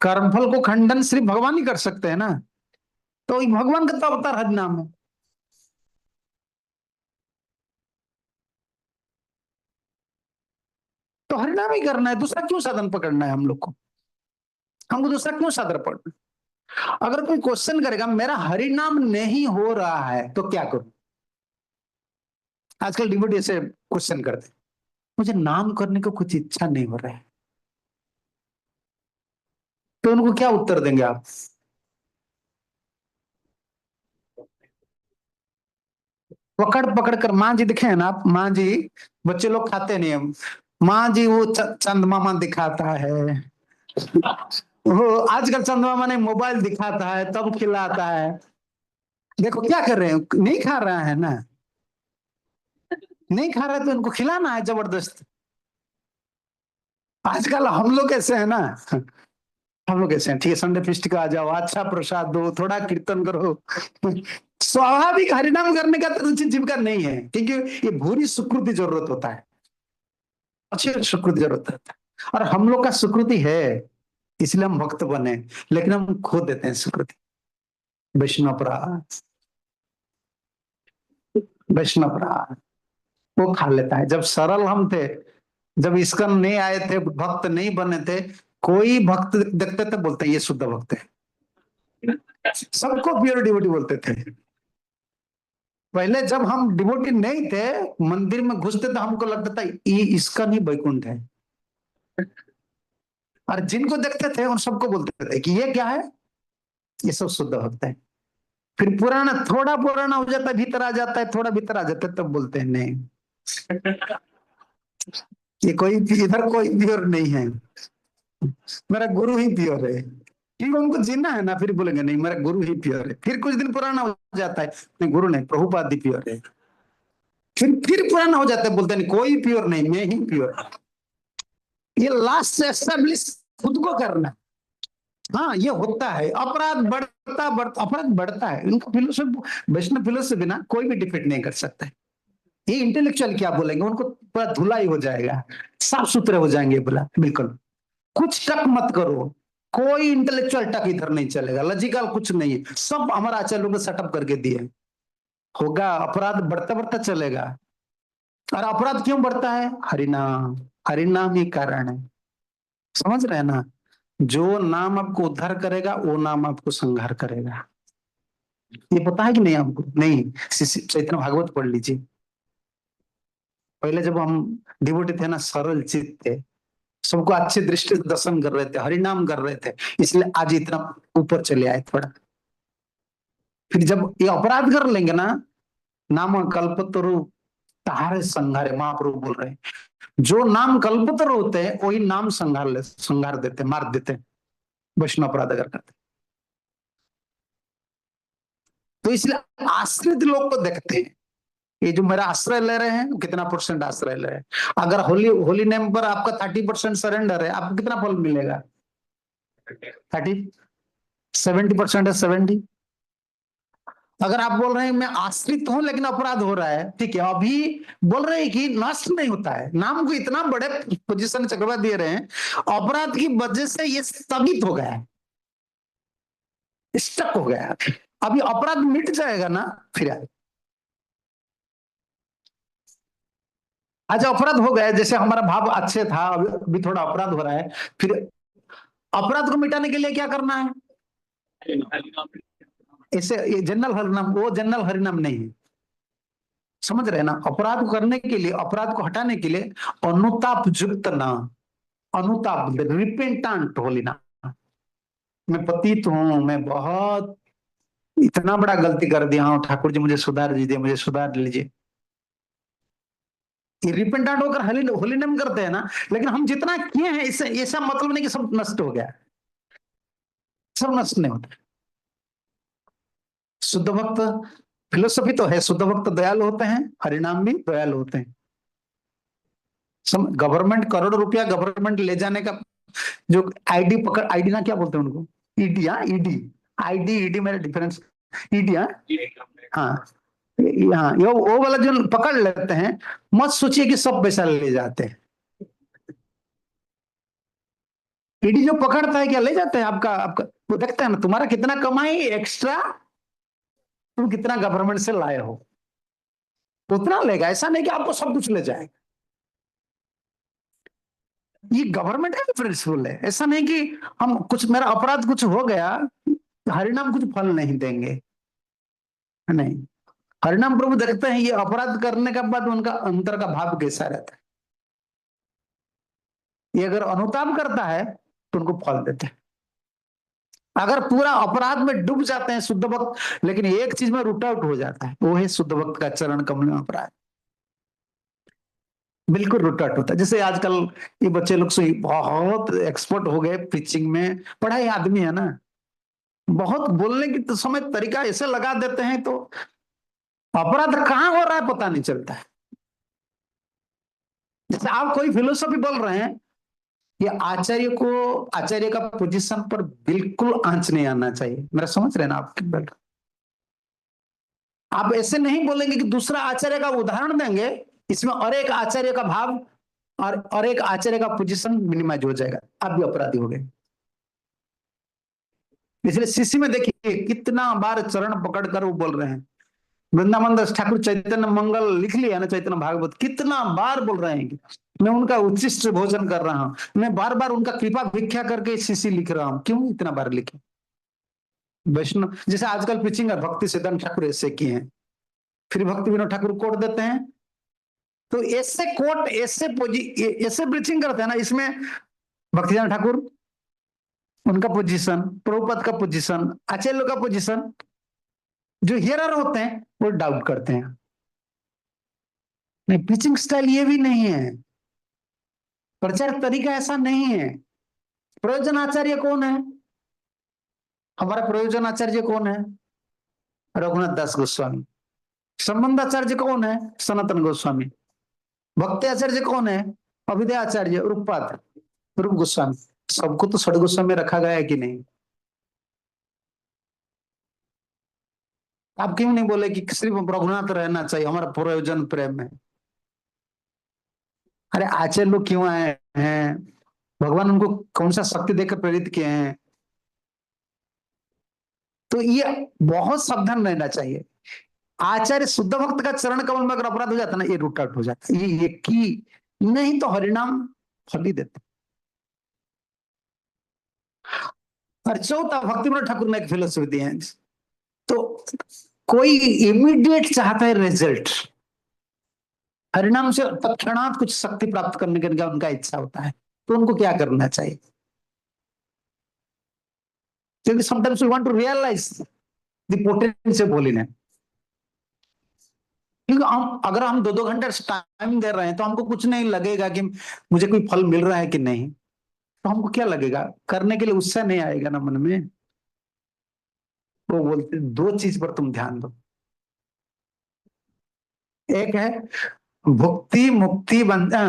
कर्मफल को खंडन सिर्फ भगवान ही कर सकते हैं ना, तो भगवान का तो अवतार हरिनाम है। तो हरिनाम ही करना है, दूसरा क्यों साधन पकड़ना है हम लोग को? हमको दूसरा क्यों साधन पकड़ना? अगर कोई क्वेश्चन करेगा मेरा हरिनाम नहीं हो रहा है तो क्या करूं, आजकल डिवोटी ऐसे क्वेश्चन करते हैं, मुझे नाम करने को कुछ इच्छा नहीं हो रहा है, तो उनको क्या उत्तर देंगे आप? पकड़ पकड़ कर माँ जी दिखे हैं ना आप, माँ जी, बच्चे लोग खाते नहीं हम, माँ जी वो चंदमामा दिखाता है, वो आजकल चंदमामा ने मोबाइल दिखाता है तब खिलाता है। देखो क्या कर रहे हैं, नहीं खा रहा है ना, नहीं खा रहा है तो उनको खिलाना है जबरदस्त। आजकल हम लोग कैसे हैं ना, हम लोग कैसे हैं, ठीक है संडे फिस्ट का आ जाओ, अच्छा प्रसाद दो, थोड़ा कीर्तन करो। स्वाभाविक हरिनाम करने का तो रुचि जीविका नहीं है, क्योंकि ये भूरी सुकृति जरूरत होता है, अच्छी सुकृति जरूरत होता है। और हम लोग का सुकृति है, इसलिए हम भक्त बने, लेकिन हम खो देते हैं सुकृति। वैष्णव अपराध, वैष्णव अपराध वो खा लेता है। जब सरल हम थे, जब इस्कन नहीं आए थे, भक्त नहीं बने थे, कोई भक्त देखते थे बोलते ये शुद्ध भक्त है, सबको प्योर डिवोटी बोलते थे। पहले जब हम डिवोटी नहीं थे, मंदिर में घुसते तो हमको लगता था ये इसका नहीं वैकुंठ है, और जिनको देखते थे उन सबको बोलते थे कि ये क्या है, ये सब शुद्ध भक्त है। फिर पुराना, थोड़ा पुराना हो जाता है, भीतर आ जाता है, थोड़ा भीतर आ जाता है, तब बोलते हैं नहीं, ये कोई इधर कोई प्योर नहीं है, मेरा गुरु ही प्योर है। क्योंकि उनको जीना है ना, फिर बोलेंगे नहीं मेरा गुरु ही प्योर है। फिर कुछ दिन पुराना हो जाता है, नहीं गुरु नहीं प्रभुपाद ही प्योर है। फिर पुराना हो जाता है, बोलते नहीं कोई प्योर नहीं, मैं ही प्योर। ये लास्ट एस्टेब्लिश खुद को करना। हाँ ये होता है, अपराध बढ़ता बढ़ता, अपराध बढ़ता है, इनका फिलोसफी, वैष्णव फिलोसफी ना कोई भी डिफेक्ट नहीं कर सकता है। ये इंटेलेक्चुअल क्या बोलेंगे, उनको पूरा धुलाई हो जाएगा, साफ सुथरे हो जाएंगे, बोला बिल्कुल कुछ टक मत करो, कोई इंटेलेक्चुअल टक इधर नहीं चलेगा, लॉजिकल कुछ नहीं है, सब हमारा आचार्यों को सेटअप करके दिए। होगा अपराध बढ़ता बढ़ता चलेगा। और अपराध क्यों बढ़ता है? हरिनाम, हरिनाम ही कारण है, समझ रहे हैं ना? जो नाम आपको उद्धार करेगा वो नाम आपको संहार करेगा। ये पता है कि नहीं आपको? नहीं, चैतन्य भागवत पढ़ लीजिए। पहले जब हम डिवोटी थे ना, सरल चित्त थे, सबको अच्छी दृष्टि से दर्शन कर रहे थे, हरिनाम कर रहे थे, इसलिए आज इतना ऊपर चले आए थोड़ा। फिर जब ये अपराध कर लेंगे ना, नाम कल्पतरु तारे संहारे, महाप्रभु बोल रहे हैं, जो नाम कल्पतरु होते हैं वही नाम संहार देते, मार देते, वैष्णव अपराध अगर करते। तो इसलिए आश्रित लोग को देखते हैं, ये जो मेरा आश्रय ले रहे हैं कितना परसेंट आश्रय ले रहे हैं। अगर होली होली नेम पर आपका 30% सरेंडर है, आपको कितना फल मिलेगा? 30, 70% है, 70। अगर आप बोल रहे हैं मैं आश्रित हूं लेकिन अपराध हो रहा है, ठीक है, अभी बोल रहे हैं कि नष्ट नहीं होता है, नाम को इतना बड़े पोजीशन चक्रवर्ती दे रहे हैं, अपराध की वजह से ये स्थगित हो गया है, स्टक हो गया है। अभी अपराध मिट जाएगा ना, फिर आए। आज अपराध हो गया, जैसे हमारा भाव अच्छे था, अभी थोड़ा अपराध हो रहा है, फिर अपराध को मिटाने के लिए क्या करना है? इसे जनरल हरिनाम, वो जनरल हरिनाम नहीं है, समझ रहे हैं ना? अपराध को करने के लिए, अपराध को हटाने के लिए अनुताप युक्त ना, अनुताप रिपेंटेंट होली ना, मैं पतित हूं, मैं बहुत इतना बड़ा गलती कर दिया हूं, ठाकुर जी मुझे सुधार दीजिए, मुझे सुधार लीजिए। रिपेंटेंट होकर होली नेम करते हैं ना, लेकिन हम जितना किए हैं इससे ऐसा मतलब नहीं कि सब नष्ट हो गया, सब नष्ट नहीं होता। शुद्ध भक्त फिलोसफी तो है, शुद्ध भक्त दयालु होते हैं, हरिनाम भी दयालु होते हैं। गवर्नमेंट करोड़ों रुपया गवर्नमेंट ले जाने का जो आईडी पकड़, आईडी ना क्या बोलते हैं उनको, ईडी, हाँ ईडी, आईडी ईडी मेरा डिफरेंस, ईडी, हाँ हाँ, हाँ ये वो वाला जो पकड़ लेते हैं, मत सोचिए कि सब पैसा ले जाते हैं। ईडी जो पकड़ता है क्या ले जाते हैं आपका, आपका वो देखता है ना तुम्हारा कितना कमाई एक्स्ट्रा, तुम कितना गवर्नमेंट से लाए हो, उतना लेगा, ऐसा नहीं कि आपको सब कुछ ले जाएगा। ये गवर्नमेंट का प्रिंसिपल है, ऐसा नहीं कि हम कुछ, मेरा अपराध कुछ हो गया, हरिनाम कुछ फल नहीं देंगे, नहीं। हरिनाम प्रभु देखते हैं ये अपराध करने के बाद उनका अंतर का भाव कैसा रहता है, ये अगर अनुताप करता है तो उनको फल देते हैं। अगर पूरा अपराध में डूब जाते हैं शुद्ध भक्त, लेकिन एक चीज में रूट आउट हो जाता है, वो है शुद्ध भक्त का चरण कमल में अपराध, बिल्कुल रूट आउट होता है। जैसे आजकल ये बच्चे लोग से बहुत एक्सपर्ट हो गए पिचिंग में, पढ़ाई आदमी है ना, बहुत बोलने की तो समय तरीका ऐसे लगा देते हैं, तो अपराध कहाँ हो रहा है पता नहीं चलता है। जैसे आप कोई फिलोसफी बोल रहे हैं, ये आचार्य को, आचार्य का पोजीशन पर बिल्कुल आंच नहीं आना चाहिए, मेरा समझ रहे हैं ना आप? आप ऐसे नहीं बोलेंगे कि दूसरा आचार्य का उदाहरण देंगे, इसमें और एक आचार्य का भाव और एक आचार्य का पोजीशन मिनिमाइज हो जाएगा, आप भी अपराधी हो गए। इसलिए शिष्य में देखिए कितना बार चरण पकड़कर वो बोल रहे हैं, वृंदावन दास ठाकुर चैतन्य मंगल लिख लिया ना, चैतन्य भागवत, कितना बार बोल रहे हैं कि मैं उनका उच्चिष्ट भोजन कर रहा हूं, मैं बार बार उनका कृपा भिक्षा करके शिष्य लिख रहा हूं, क्यों इतना बार लिखे? वैष्णव जैसे आजकल पिचिंग भक्ति सिद्धांत ठाकुर ऐसे किए हैं, फिर भक्ति विनोद ठाकुर कोट देते हैं, तो ऐसे कोट ऐसे ब्रीचिंग करते हैं ना, इसमें भक्तिनाथ ठाकुर उनका पोजीशन, प्रभुपद का पोजीशन, आचार्य का पोजीशन, जो हियरर होते हैं वो डाउट करते हैं। नहीं, प्रीचिंग स्टाइल ये भी नहीं है, प्रचार तरीका ऐसा नहीं है। प्रयोजन आचार्य कौन है? हमारा प्रयोजन आचार्य कौन है? रघुनाथ दास गोस्वामी। संबंध आचार्य कौन है? सनातन गोस्वामी। भक्ति आचार्य कौन है? अभिदय आचार्य, रूपपाद, रूप गोस्वामी। सबको तो षड गोस्वामी में रखा गया है कि नहीं? आप क्यों नहीं बोले कि सिर्फ रघुनाथ रहना चाहिए, हमारा प्रयोजन प्रेम है? अरे आचार्य लोग क्यों आए हैं? भगवान उनको कौन सा शक्ति देकर प्रेरित किए हैं? तो ये बहुत सावधान रहना चाहिए। आचार्य शुद्ध भक्त का चरण कमल में अगर अपराध हो जाता है ना, ये रूट आउट हो जाता है, ये की नहीं तो हरिनाम फल ही देते। और चौथा, भक्ति विनोद ठाकुर ने एक फिलोसफी दी है, तो कोई इमीडिएट चाहता है रिजल्ट, हरिनाम से तत्क्षणात कुछ शक्ति प्राप्त करने का उनका इच्छा होता है, तो उनको क्या करना चाहिए? क्योंकि sometimes we want to realise the potential of holiness. क्योंकि हम अगर हम 2-2 घंटे टाइम दे रहे हैं तो हमको कुछ नहीं लगेगा कि मुझे कोई फल मिल रहा है कि नहीं। तो हमको क्या लगेगा, करने के लिए उत्साह नहीं आएगा ना मन में। वो बोलते दो चीज पर तुम ध्यान दो। एक है भुक्ति मुक्ति बंधा,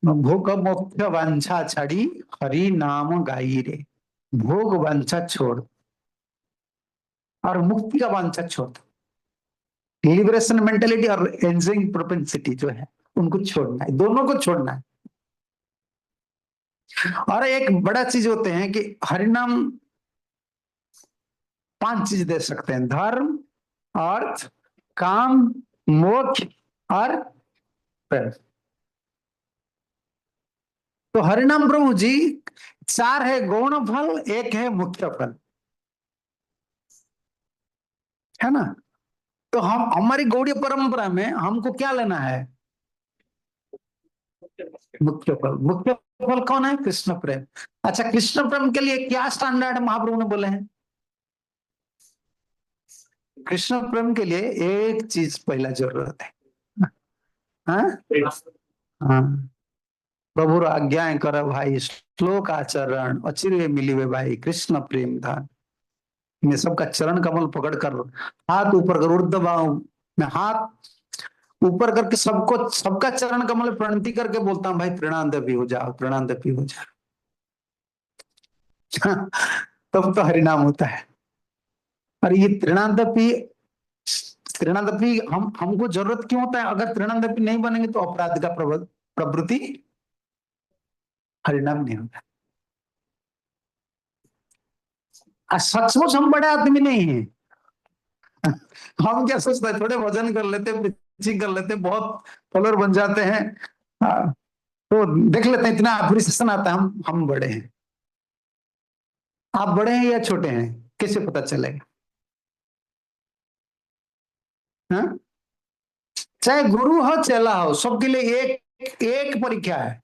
भोग मोक्ष वांछा छड़ी, हरि नाम गाई रे। भोग वांछा छोड़ और मुक्ति का वांछा छोड़, लिबरेशन मेंटेलिटी और एंजिंग प्रोपेंसिटी जो है उनको छोड़ना है, दोनों को छोड़ना है। और एक बड़ा चीज होते हैं कि हरिनाम 5 चीज दे सकते हैं, धर्म, अर्थ, काम, मोक्ष और प्रेम। तो हरिनाम प्रभु जी 4 है गौण फल, एक है मुख्य फल, है ना। तो हम हमारी गौड़ीय परंपरा में हमको क्या लेना है? मुख्य फल। मुख्य फल कौन है? कृष्ण प्रेम। अच्छा, कृष्ण प्रेम के लिए क्या स्टैंडर्ड महाप्रभु ने बोले हैं? कृष्ण प्रेम के लिए एक चीज पहला जरूरत है। हाँ, हाँ। प्रभु आज्ञाएं कर भाई, श्लोक आचरण अचिरे मिलिवे भाई, कृष्ण प्रेम धान। मैं सबका चरण कमल पकड़ कर, हाथ ऊपर कर, ऊर्ध्व बाहु में हाथ ऊपर करके सबको, सबका चरण कमल प्रणति करके बोलता हूँ भाई प्रणांदपी हो जाओ, प्रणांदपी हो जाओ। तब तो हरिनाम होता है। और ये त्रिणांदपी, त्रिणांदपी हमको जरूरत क्यों होता है? अगर त्रिणांदपी नहीं बनेंगे तो अपराध का प्रवृत्ति, हरिनाम नहीं होता। सचमुच हम बड़े आदमी नहीं है। हम क्या सोचते हैं, थोड़े भजन कर लेते, प्रीचिंग कर लेते, बहुत फॉलोअर बन जाते हैं। हाँ, तो देख लेते हैं, इतना अप्रिसिएशन आता है, हम बड़े हैं। आप बड़े हैं या छोटे हैं, कैसे पता चलेगा? हाँ? चाहे गुरु हो चेला हो, सबके लिए एक एक परीक्षा है।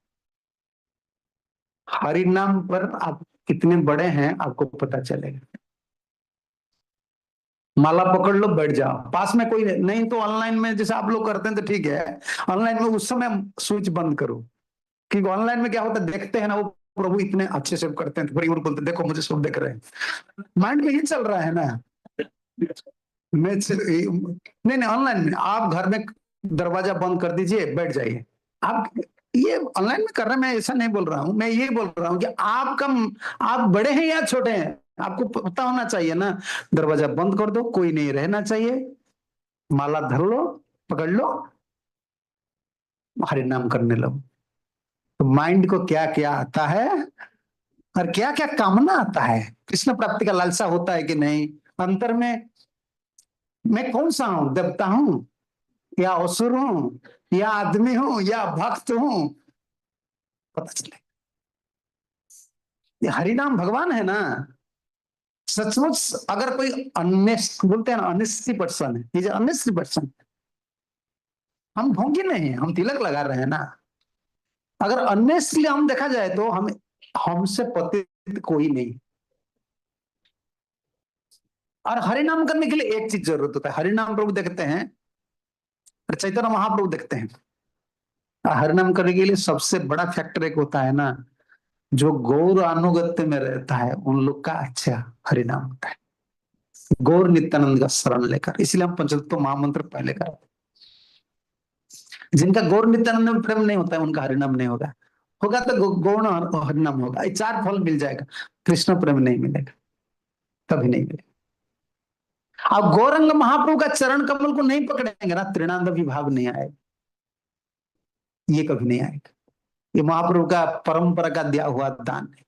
हरि नाम पर आप कितने बड़े हैं आपको पता चलेगा। माला पकड़ लो, बैठ जाओ, पास में कोई नहीं तो ऑनलाइन में जैसे आप लोग करते हैं तो ठीक है। ऑनलाइन में उस समय स्विच बंद करो, क्योंकि ऑनलाइन में क्या होता है, देखते हैं ना वो प्रभु इतने अच्छे से करते हैं, तो फिर बोलते देखो मुझे सब देख रहे हैं। माइंड में ये चल रहा है ना। मैं नहीं नहीं, ऑनलाइन में आप घर में दरवाजा बंद कर दीजिए, बैठ जाइए। आप ये ऑनलाइन में कर रहे हैं, मैं ऐसा नहीं बोल रहा हूं, मैं ये बोल रहा हूं कि आपका, आप बड़े हैं या छोटे हैं, आपको पता होना चाहिए ना। दरवाजा बंद कर दो, कोई नहीं रहना चाहिए, माला धर लो, पकड़ लो, हरि नाम करने लगो। तो माइंड को क्या क्या आता है और क्या क्या कामना आता है, कृष्ण प्राप्ति का लालसा होता है कि नहीं अंतर में। मैं कौन सा हूं, देवता हूं या असुर हूं या आदमी हूं या भक्त हूं, पता चले। ये हरिनाम भगवान है ना। सचमुच अगर कोई अनेस्ट बोलते हैं ना, अनेस्टी पर्सन है, ये जो अनेस्टी पर्सन, हम ढोंगी नहीं, हम तिलक लगा रहे हैं ना। अगर अनेस्टली हम देखा जाए तो हम, हमसे पतित कोई नहीं। और हरिनाम करने के लिए एक चीज जरूरत होता है, हरिनाम प्रभु देखते हैं, चैतन्य महाप्रभु देखते हैं। हरिनाम करने के लिए सबसे बड़ा फैक्टर एक होता है ना, जो गौर अनुगत्य में रहता है उन लोग का अच्छा हरिनाम होता है, गौर नित्यानंद का शरण लेकर। इसलिए हम पंचतत्व महामंत्र पहले करते हैं। जिनका गौर नित्यानंद में प्रेम नहीं होता है उनका हरिनाम नहीं होगा, होगा तो गौण और हरिनाम होगा, ये 4 फल मिल जाएगा, कृष्ण प्रेम नहीं मिलेगा, कभी नहीं मिलेगा। आप गौरंग महाप्रभु का चरण कमल को नहीं पकड़ेंगे ना, त्रिनांद विभाग नहीं आएगा, ये कभी नहीं आएगा। ये महाप्रभु का परंपरा का दिया हुआ दान है,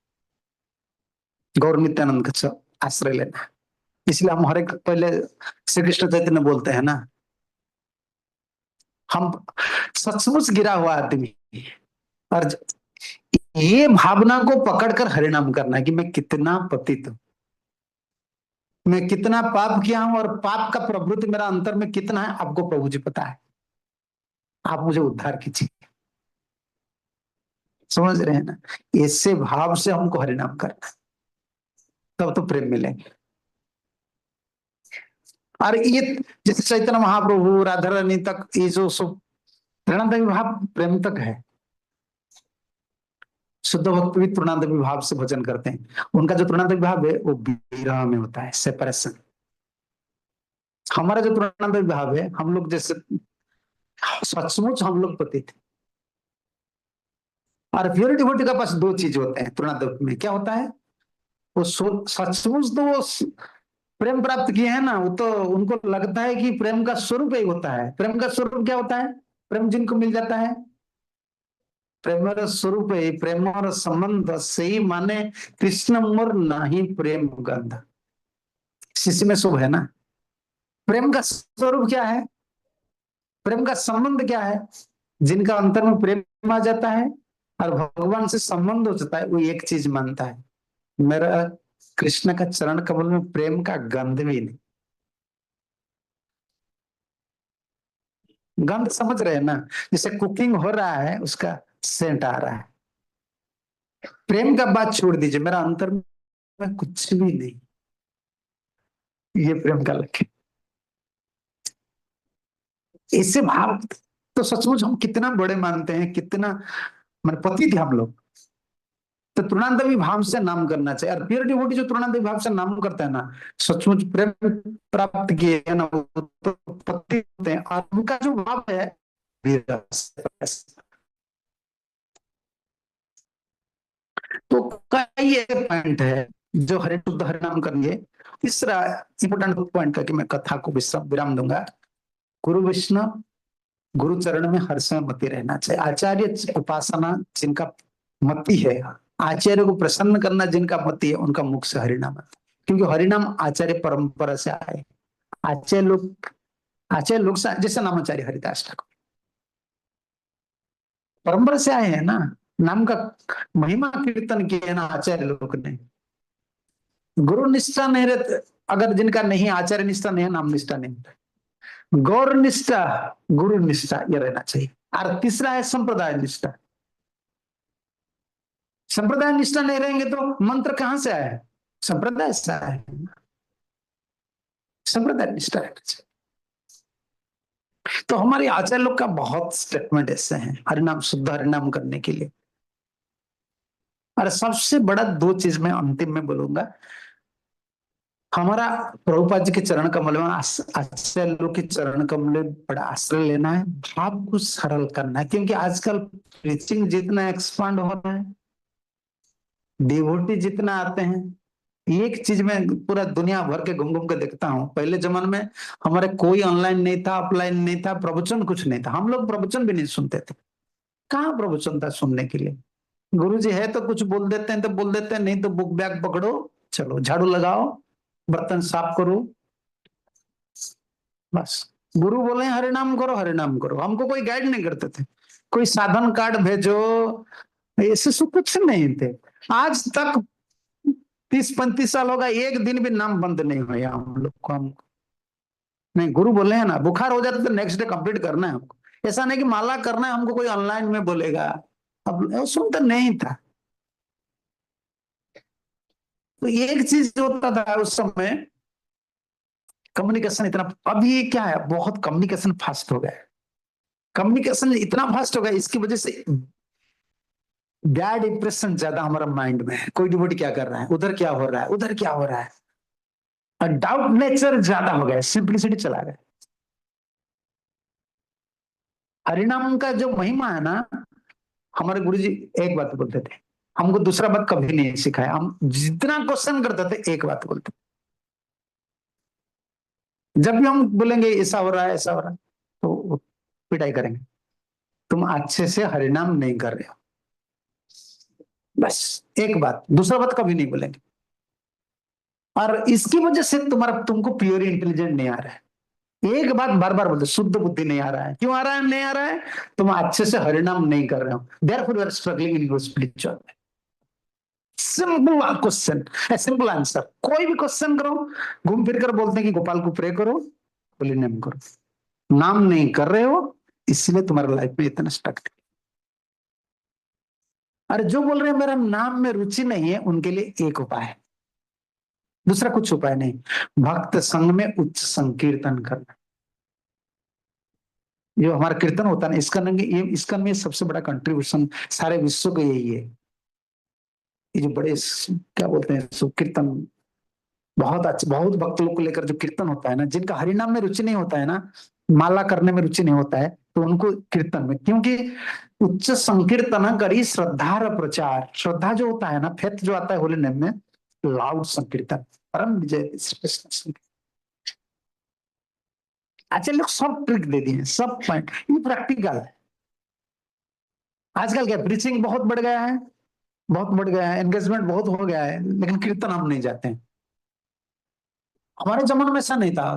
गौर नित्यानंद का आश्रय लेना। इसलिए हम हर एक पहले श्री कृष्ण चैतन्य बोलते हैं ना। हम सचमुच गिरा हुआ आदमी, और ये भावना को पकड़कर हरिनाम करना है कि मैं कितना पतित हूं, मैं कितना पाप किया हूं, और पाप का प्रवृत्ति मेरा अंतर में कितना है आपको प्रभु जी पता है। आप मुझे उद्धार कीजिए। समझ रहे हैं ना? ऐसे भाव से हमको हरिनाम करना, तब तो प्रेम मिलेंगे। और ये जैसे चैतन्य महाप्रभु, राधा रानी तक, ये जो सब तृणांत भाव प्रेम तक है। शुद्ध भक्त भी तृणांत भाव से भजन करते हैं। उनका जो तृणांत भाव है वो विरह में होता है, सेपरेशन। हमारा जो तृणांत भाव है, हम लोग जैसे सचमुच हम लोग पति थे। और प्योर डिवोटी के पास दो चीज होते हैं तृणांत में, क्या होता है? वो सचमुच तो वो प्रेम प्राप्त किए हैं ना, वो तो उनको लगता है कि प्रेम का स्वरूप ही होता है। प्रेम का स्वरूप क्या होता है? प्रेम जिनको मिल जाता है, प्रेम स्वरूप है, प्रेम और संबंध सही माने कृष्ण मोर नाही प्रेम गंध, शिष्य में शुभ है ना। प्रेम का स्वरूप क्या है? प्रेम का संबंध क्या है? जिनका अंतर में प्रेम आ जाता है और भगवान से संबंध हो जाता है, वो एक चीज मानता है, मेरा कृष्ण का चरण कमल में प्रेम का गंध भी नहीं। गंध समझ रहे हैं ना? जैसे कुकिंग हो रहा है, उसका सेंट आ रहा है। प्रेम का बात छोड़ दीजिए, मेरा अंतर में कुछ भी नहीं, ये प्रेम का लक्ष्य। इससे भाव तो सचमुच हम कितना बड़े मानते हैं, कितना मन पति थे हम लोग। तो तृणांतवी भाव से नाम करना चाहिए। और प्योर डिवोटी जो तृणांतवी भाव से नाम करता है ना, सचमुच प्रेम प्राप्त किए है ना, वो तो पति होते हैं। और उनका जो भाव है तो कई एक पॉइंट है जो हरे शुद्ध हरिनाम करेंगे। तीसरा इंपोर्टेंट पॉइंट करके मैं कथा को विराम दूंगा। गुरु वैष्णव गुरु चरण में हर समय मति रहना चाहिए। आचार्य उपासना जिनका मति है, आचार्य को प्रसन्न करना जिनका मति है, उनका मुख से हरिनाम आता है। क्योंकि हरिनाम आचार्य परंपरा से आए। आचार्य लोग जैसे नामाचार्य हरिदास ठाकुर परंपरा से आए हैं ना, नाम का महिमा कीर्तन किया है ना आचार्य लोग ने। गुरु निष्ठा नहीं रहते, अगर जिनका नहीं आचार्य निष्ठा नहीं है, नाम निष्ठा नहीं है। गौर निष्ठा, गुरु निष्ठा ये रहना चाहिए। और तीसरा है संप्रदाय निष्ठा। संप्रदाय निष्ठा नहीं रहेंगे तो मंत्र कहां से आए? संप्रदाय से आए, संप्रदाय निष्ठा रहना चाहिए। तो हमारे आचार्य लोग का बहुत स्टेटमेंट ऐसे हैं हरिनाम, शुद्ध हरिनाम करने के लिए। और सबसे बड़ा दो चीज मैं अंतिम में बोलूंगा। हमारा प्रभुपाद जी के चरण कमल में, आचार्य लोग के चरण कमल में बड़ा आश्रय लेना है, भाव को सरल करना है। क्योंकि आजकल प्रीचिंग जितना एक्सपांड हो रहा है, डिवोटी जितना आते हैं, एक चीज में पूरा दुनिया भर के घूम घूम के देखता हूँ। पहले जमाने में हमारे कोई ऑनलाइन नहीं था, ऑफलाइन नहीं था, प्रवचन कुछ नहीं था, हम लोग प्रवचन भी नहीं सुनते थे। कहाँ प्रवचन था सुनने के लिए? गुरु जी है तो कुछ बोल देते हैं तो बोल देते हैं, नहीं तो बुक बैग पकड़ो, चलो झाड़ू लगाओ, बर्तन साफ करो, बस। गुरु बोले हरे नाम करो, हरे नाम करो। हमको कोई गाइड नहीं करते थे, कोई साधन कार्ड भेजो, ऐसे सब कुछ नहीं थे। आज तक 30-35 साल होगा, एक दिन भी नाम बंद नहीं हुआ हम लोग को। हम नहीं, गुरु बोले हैं ना, बुखार हो जाता तो नेक्स्ट डे कंप्लीट करना है हमको। ऐसा नहीं कि माला करना है हमको कोई ऑनलाइन में बोलेगा, अब सुनता नहीं था। तो एक चीज जो होता था उस समय, कम्युनिकेशन इतना, अभी क्या है, बहुत कम्युनिकेशन फास्ट हो गया है। कम्युनिकेशन इतना फास्ट हो गया, इसकी वजह से बैड इंप्रेशन ज्यादा हमारा माइंड में है। कोई डिवोटी क्या कर रहा है, उधर क्या हो रहा है, उधर क्या हो रहा है, और डाउट नेचर ज्यादा हो गया, सिंप्लिसिटी चला गया। हरिनाम का जो महिमा है ना, हमारे गुरुजी एक बात बोलते थे, हमको दूसरा बात कभी नहीं सिखाया। हम जितना क्वेश्चन करते थे एक बात बोलते, जब भी हम बोलेंगे ऐसा हो रहा है, ऐसा हो रहा है, तो पिटाई करेंगे, तुम अच्छे से हरिनाम नहीं कर रहे हो। बस एक बात, दूसरा बात कभी नहीं बोलेंगे। और इसकी वजह से तुमको प्योर इंटेलिजेंट नहीं आ रहा है। एक बात बार बार बोलते, शुद्ध बुद्धि नहीं आ रहा है। क्यों आ रहा है, नहीं आ रहा है? तुम अच्छे से हरिनाम नहीं कर रहे हो, therefore you are struggling in your spiritual. Simple question, simple answer. कोई भी क्वेश्चन करो, घूम फिर कर बोलते हैं कि गोपाल को प्रे करो, होली नेम करो। नाम नहीं कर रहे हो, इसलिए तुम्हारे लाइफ में इतना स्टक। अरे जो बोल रहे हैं मेरा नाम में रुचि नहीं है, उनके लिए एक उपाय है, दूसरा कुछ उपाय नहीं। भक्त संग में उच्च संकीर्तन करना। जो हमारा कीर्तन होता है ना, इसका ये इसका में सबसे बड़ा कंट्रीब्यूशन सारे विश्व का यही है। ये जो बड़े क्या बोलते हैं सो कीर्तन, बहुत अच्छे, बहुत भक्त लोग को लेकर जो कीर्तन होता है ना, जिनका हरिनाम में रुचि नहीं होता है ना, माला करने में रुचि नहीं होता है, तो उनको कीर्तन में, क्योंकि उच्च संकीर्तन करी श्रद्धा प्रचार, श्रद्धा जो होता है ना, फेथ जो आता है होली नेम में, लाउड संकीर्तन, परम विजय श्री कृष्ण संकीर्तन। अच्छा लोग सब ट्रिक दे दिए, सब पॉइंट, ये प्रैक्टिकल है। आजकल क्या प्रीचिंग बहुत बढ़ गया है, बहुत बढ़ गया है, एंगेजमेंट बहुत हो गया है, लेकिन कीर्तन हम नहीं जाते हैं। हमारे जमाने में ऐसा नहीं था,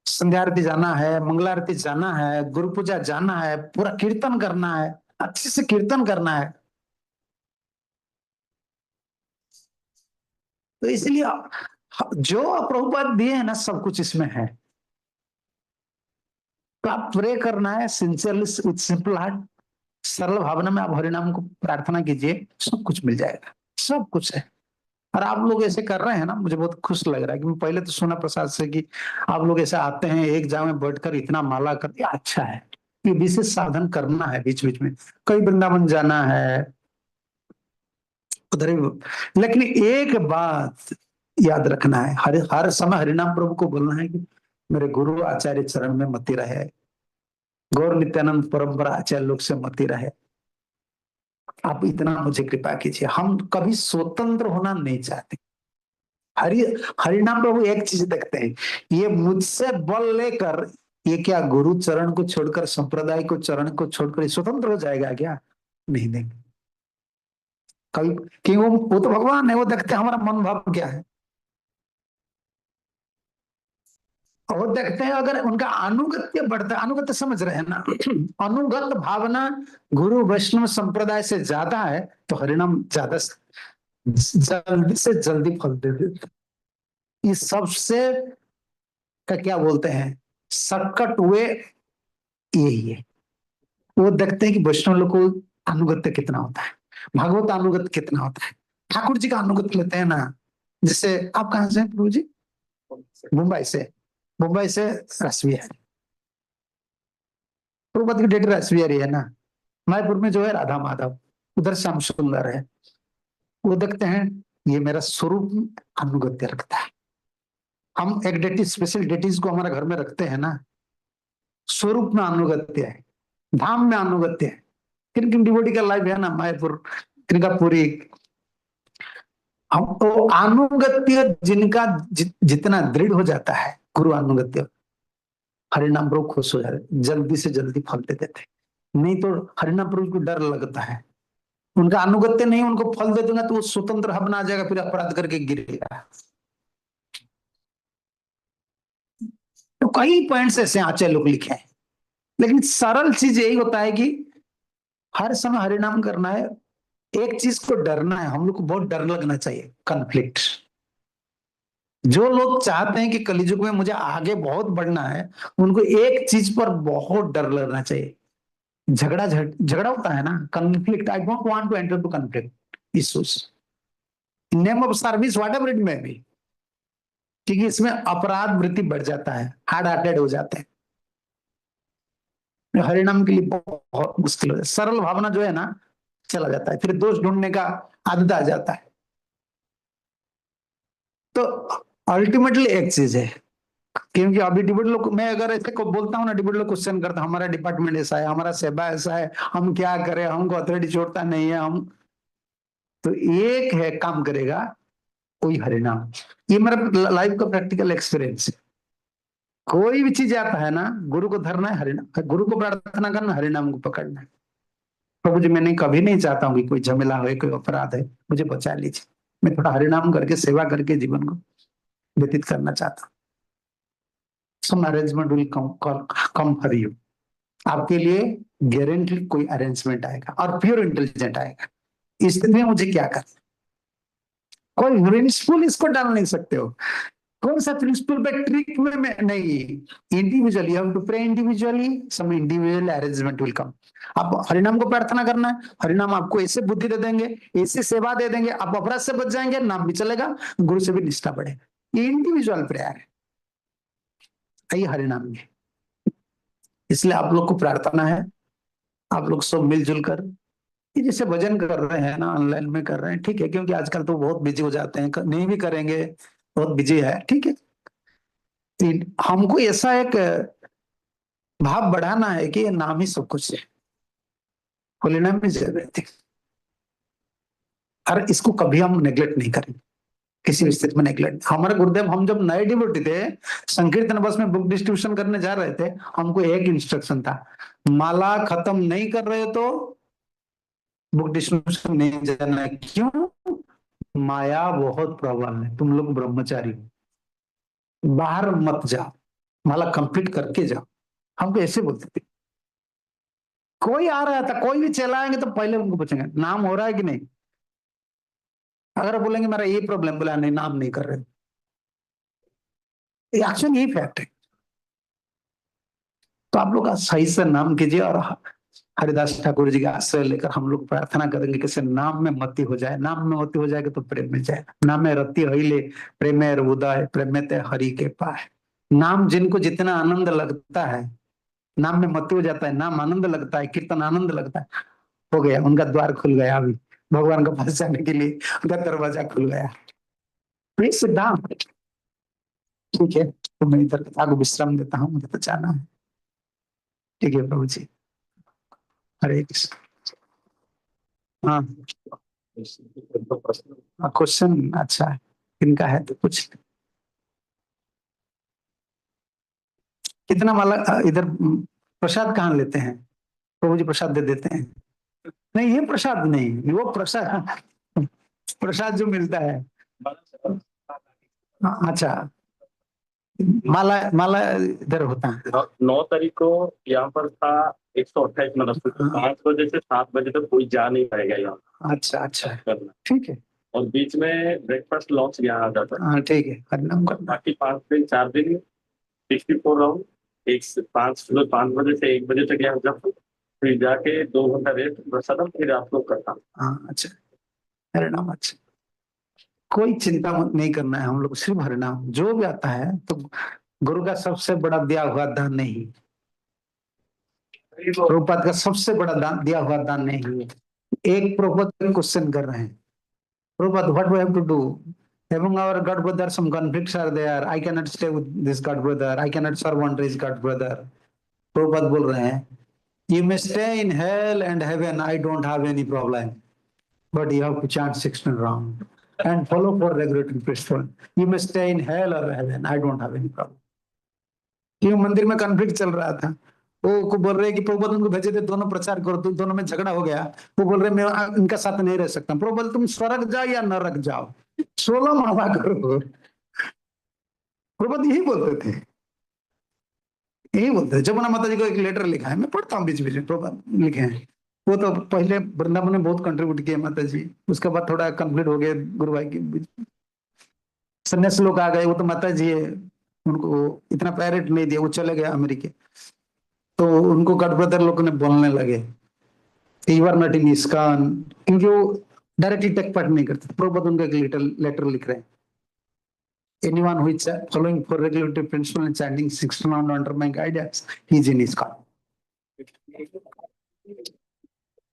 संध्या आरती जाना है, मंगला आरती जाना है, गुरु पूजा जाना है, पूरा कीर्तन करना है, अच्छे से कीर्तन करना है। तो इसलिए जो प्रभुपाद दिए हैं ना, सब कुछ इसमें है। तो आप प्रे करना है सिंसियरली विथ सिंपल हार्ट, सरल भावना में आप हरिनाम को प्रार्थना कीजिए, सब कुछ मिल जाएगा, सब कुछ है। और आप लोग ऐसे कर रहे हैं ना, मुझे बहुत खुश लग रहा है, कि पहले तो सुना प्रसाद से कि आप लोग ऐसे आते हैं एक जगह में बैठकर इतना माला करते, अच्छा है। ये विशेष साधन करना है, बीच बीच में कई वृंदावन जाना है उधर ही। लेकिन एक बात याद रखना है, हर हर समय हरिनाम प्रभु को बोलना है कि मेरे गुरु आचार्य चरण में मति रहे, गौर नित्यानंद परंपरा आचार्य लोग से मति रहे, आप इतना मुझे कृपा कीजिए। हम कभी स्वतंत्र होना नहीं चाहते। हरि हरिनाम प्रभु एक चीज देखते हैं, ये मुझसे बल लेकर ये क्या गुरु चरण को छोड़कर, संप्रदाय को चरण को छोड़कर स्वतंत्र हो जाएगा क्या? नहीं देंगे कभी, कि वो तो भगवान है, वो देखते हैं हमारा मन भाव क्या है, और देखते हैं अगर उनका अनुगत्य बढ़ता है, अनुगत्य समझ रहे हैं ना, अनुगत भावना गुरु वैष्णव संप्रदाय से ज्यादा है, तो हरिनाम ज्यादा जल्दी से जल्दी फल दे देते। ये सबसे का क्या बोलते हैं, शॉर्टकट वे यही है। वो देखते हैं कि वैष्णव लोग को अनुगत्य कितना होता है, भागवत अनुगत्य कितना होता है, ठाकुर जी का अनुगत्य लेते हैं ना। जैसे आप कहां से हैं प्रभु जी? मुंबई से। मुंबई से रसविहारी, प्रभुपद की डेट रसविहारी है ना। मायपुर में जो है राधा माधव, उधर श्याम सुंदर है। वो देखते हैं ये मेरा स्वरूप अनुगत्य रखता है। हम एक डेटी, स्पेशल डेटीज को हमारे घर में रखते हैं ना, स्वरूप में अनुगत्य है, धाम में अनुगत्य है। किन किन डिवोटी का लाइफ है ना, मायापुर, किनका पूरी। हम तो अनुगत्य जिनका जितना दृढ़ हो जाता है गुरु अनुगत्य, हरिनाम प्रभु खुश हो जाते, जल्दी से जल्दी फल दे देते। नहीं तो हरिनाम प्रभु को डर लगता है, उनका अनुगत्य नहीं, उनको फल दे दूंगा तो वो स्वतंत्र भावना आ जाएगा, फिर अपराध करके गिरेगा। तो कई पॉइंट्स ऐसे आचार्य लोग लिखे हैं, लेकिन सरल चीज यही होता है कि हर समय हरिनाम करना है। एक चीज को डरना है, हम लोग को बहुत डर लगना चाहिए, कन्फ्लिक्ट। जो लोग चाहते हैं कि कलियुग में मुझे आगे बहुत बढ़ना है, उनको एक चीज पर बहुत डर लगना चाहिए, झगड़ा होता है ना, conflict. I don't want to enter to conflict issues in name of service, whatever it may be, क्योंकि इसमें अपराध वृत्ति बढ़ जाता है, हार्ड हार्टेड हो जाते हैं। हरिनाम के लिए बहुत मुश्किल हो जाता है, सरल भावना जो है ना चला जाता है, फिर दोष ढूंढने का आदत आ जाता है। तो अल्टीमेटली एक चीज है, क्योंकि अभी डिबेट लोग, मैं अगर ऐसे को बोलता हूँ ना, डिबेट लोग क्वेश्चन करते हैं हमारा डिपार्टमेंट ऐसा है, हमारा सेवा ऐसा है, हम क्या करें, हमको अथॉरिटी छोड़ता नहीं है हम। तो एक है काम करेगा, कोई हरिनाम। ये मेरा लाइफ का प्रैक्टिकल एक्सपीरियंस है। कोई भी चीज आता है ना, गुरु को धरना है, हरिनाम, गुरु को प्रार्थना करना, हरिनाम को पकड़ना है। प्रभु जी मैंने कभी नहीं चाहता हूँ कि कोई झमेला हो, कोई अपराध है, मुझे बचा लीजिए। मैं थोड़ा हरिनाम करके सेवा करके जीवन को व्यतीत करना चाहता हूँ। Some arrangement will come for you, आपके लिए गारंटी कोई अरेंजमेंट आएगा, और प्योर इंटेलिजेंट आएगा। इस स्थिति में मुझे क्या करना, कोई प्रिंसिपल इसको डाल नहीं सकते हो। कौन सा प्रिंसिपल पे ट्रिक में नहीं, इंडिविजुअली हम to pray individually, some individual arrangement will come. आप हरिनाम को प्रार्थना करना है, हरिनाम आपको ऐसे बुद्धि दे देंगे, ऐसी सेवा दे देंगे, आप अपराध से बच जाएंगे, नाम भी चलेगा, गुरु से भी निष्ठा बढ़ेगा। ये इंडिविजुअल प्रेयर है, यही हरिनाम में। इसलिए आप लोग को प्रार्थना है, आप लोग सब मिलजुल कर, ये जैसे भजन कर रहे हैं ना, ऑनलाइन में कर रहे हैं, ठीक है, क्योंकि आजकल तो बहुत बिजी हो जाते हैं, नहीं भी करेंगे, बहुत बिजी है, ठीक है। हमको ऐसा एक भाव बढ़ाना है कि ये नाम ही सब कुछ है, होली नाम ही जरूरत है, और इसको कभी हम नेग्लेक्ट नहीं करेंगे, किसी भी स्थिति में नेग्लेक्ट। हमारे गुरुदेव, हम जब नए डिवोटी थे, संकीर्तन बस में बुक डिस्ट्रीब्यूशन करने जा रहे थे, हमको एक इंस्ट्रक्शन था, माला खत्म नहीं कर रहे तो बुक डिस्ट्रीब्यूशन नहीं जाना है। क्यों? माया बहुत प्रबल है, तुम लोग ब्रह्मचारी हो, बाहर मत जाओ, माला कंप्लीट करके जाओ। हमको ऐसे बोलते थे। कोई आ रहा था, कोई भी चला आएंगे तो पहले उनको पूछेंगे नाम हो रहा है कि नहीं, अगर बोलेंगे मेरा ये प्रॉब्लम, बोला नहीं नाम नहीं कर रहे, एक्शन यही फैक्ट है। तो आप लोग सही से नाम कीजिए, और हरिदास ठाकुर जी का आश्रय लेकर हम लोग प्रार्थना करेंगे कि नाम में मति हो जाए, नाम में मति हो जाएगा तो प्रेम में जाए। नाम में रति हईले प्रेमे उदय, प्रेमे ते हरि के पाए। नाम जिनको जितना आनंद लगता है, नाम में मति हो जाता है, नाम आनंद लगता है, कीर्तन आनंद लगता है, हो गया, उनका द्वार खुल गया, अभी भगवान के पास जाने के लिए उनका दरवाजा खुल गया। ये सिद्धांत, ठीक है, तो मैं इधर कथा को विश्राम देता हूँ, मुझे तो जाना है। ठीक है प्रभु जी, हरे कृष्ण। हाँ, क्वेश्चन अच्छा है, इनका है तो कुछ। कितना माला इधर प्रसाद कहाँ लेते हैं? प्रभु जी प्रसाद दे देते हैं? नहीं, ये प्रसाद नहीं, वो प्रसाद, प्रसाद जो मिलता है। अच्छा, माला माला इधर होता है। 9 तारीख को यहाँ पर था 128 मतलब 5 बजे से 7 बजे तक कोई जा नहीं पाएगा यहाँ। अच्छा अच्छा, ठीक है। और बीच में ब्रेकफास्ट लॉन्च यहाँ आ जाता है। हाँ ठीक है, करना करना। बाकी 4 दिन 64 राउंड, 5 बजे से 1 बजे तक यहाँ जाता, फिर जाके 2 घंटा रेस्ट प्रसादम, फिर आप लोग करता। हाँ अच्छा, हरिनाम अच्छा, कोई चिंता नहीं करना है, हम लोग सिर्फ हरिनाम, जो भी आता है तो गुरु का सबसे बड़ा दिया हुआ दान नहीं, प्रभुपाद का सबसे बड़ा दान, दिया हुआ दान नहीं है। एक प्रभुपाद क्वेश्चन कर रहे हैं, Prabhupada what we have to do, among our god brother some conflicts are there, I cannot stay with this god brother, I cannot serve under his god brother। Prabhupada बोल रहे हैं, you may stay in hell and heaven, I don't have any problem, but you have to chant 16 round and follow for regulatory principle। you may stay in hell or heaven, I don't have any problem। क्यों? मंदिर में conflict चल रहा था, वो को बोल रहे कि प्रभुपाद उनको भेजे थे, दोनों प्रचार करो, तो दोनों में झगड़ा हो गया। वो बोल रहे मैं इनका साथ नहीं रह सकता। प्रभुपाद तुम स्वर्ग जाओ या नरक जाओ, 16 माला करो। प्रभुपाद यही बोलते थे, यही बोलते थे। जमुना माता जी को एक लेटर लिखा है, मैं पढ़ता हूँ बीच बीच में, प्रभुपाद लिखे हैं। वो तो पहले वृंदावन में बहुत कंट्रीब्यूट किया माता जी, उसके बाद थोड़ा कंप्लीट हो गया, गुरु भाई के बीच संन्यास लोग आ गए, वो तो माता जी है, उनको इतना पैरेट नहीं दिया, वो चले गए अमेरिका। तो उनको गॉड ब्रदर लोग ने बोलने लगे you are not in ISKCON, क्योंकि वो डायरेक्टली टेक पार्ट नहीं करते। प्रभुपाद उनका एक लेटर लिख रहे हैं, anyone who is following for regulatory principle and chanting 16 round under my guidance, he is in ISKCON।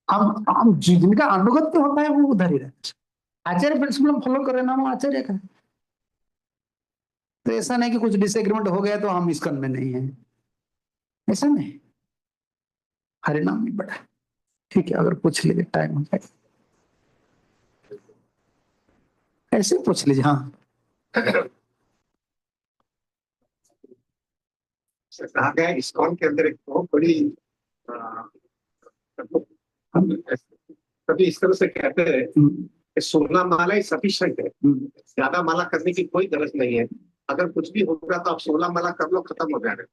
हम जिनका अनुगत्य होता है वो उधर ही रहते, आचार्य प्रिंसिपल हम फॉलो करें ना, वो आचार्य का। तो ऐसा नहीं कि कुछ डिसएग्रीमेंट हो गया तो हम ISKCON में नहीं है, ऐसा नहीं। हरिनाम नहीं बढ़ा, ठीक है, अगर पूछ लीजिए टाइम हो जाए, ऐसे पूछ लीजिए। हाँ कहा गया ISKCON के अंदर एक बहुत बड़ी हम कभी इस तरह से कहते हैं कि 16 माला ही सफिशिएंट है, ज्यादा माला करने की कोई जरूरत नहीं है। अगर कुछ भी होगा तो आप 16 माला कर लो, खत्म हो जाएगा।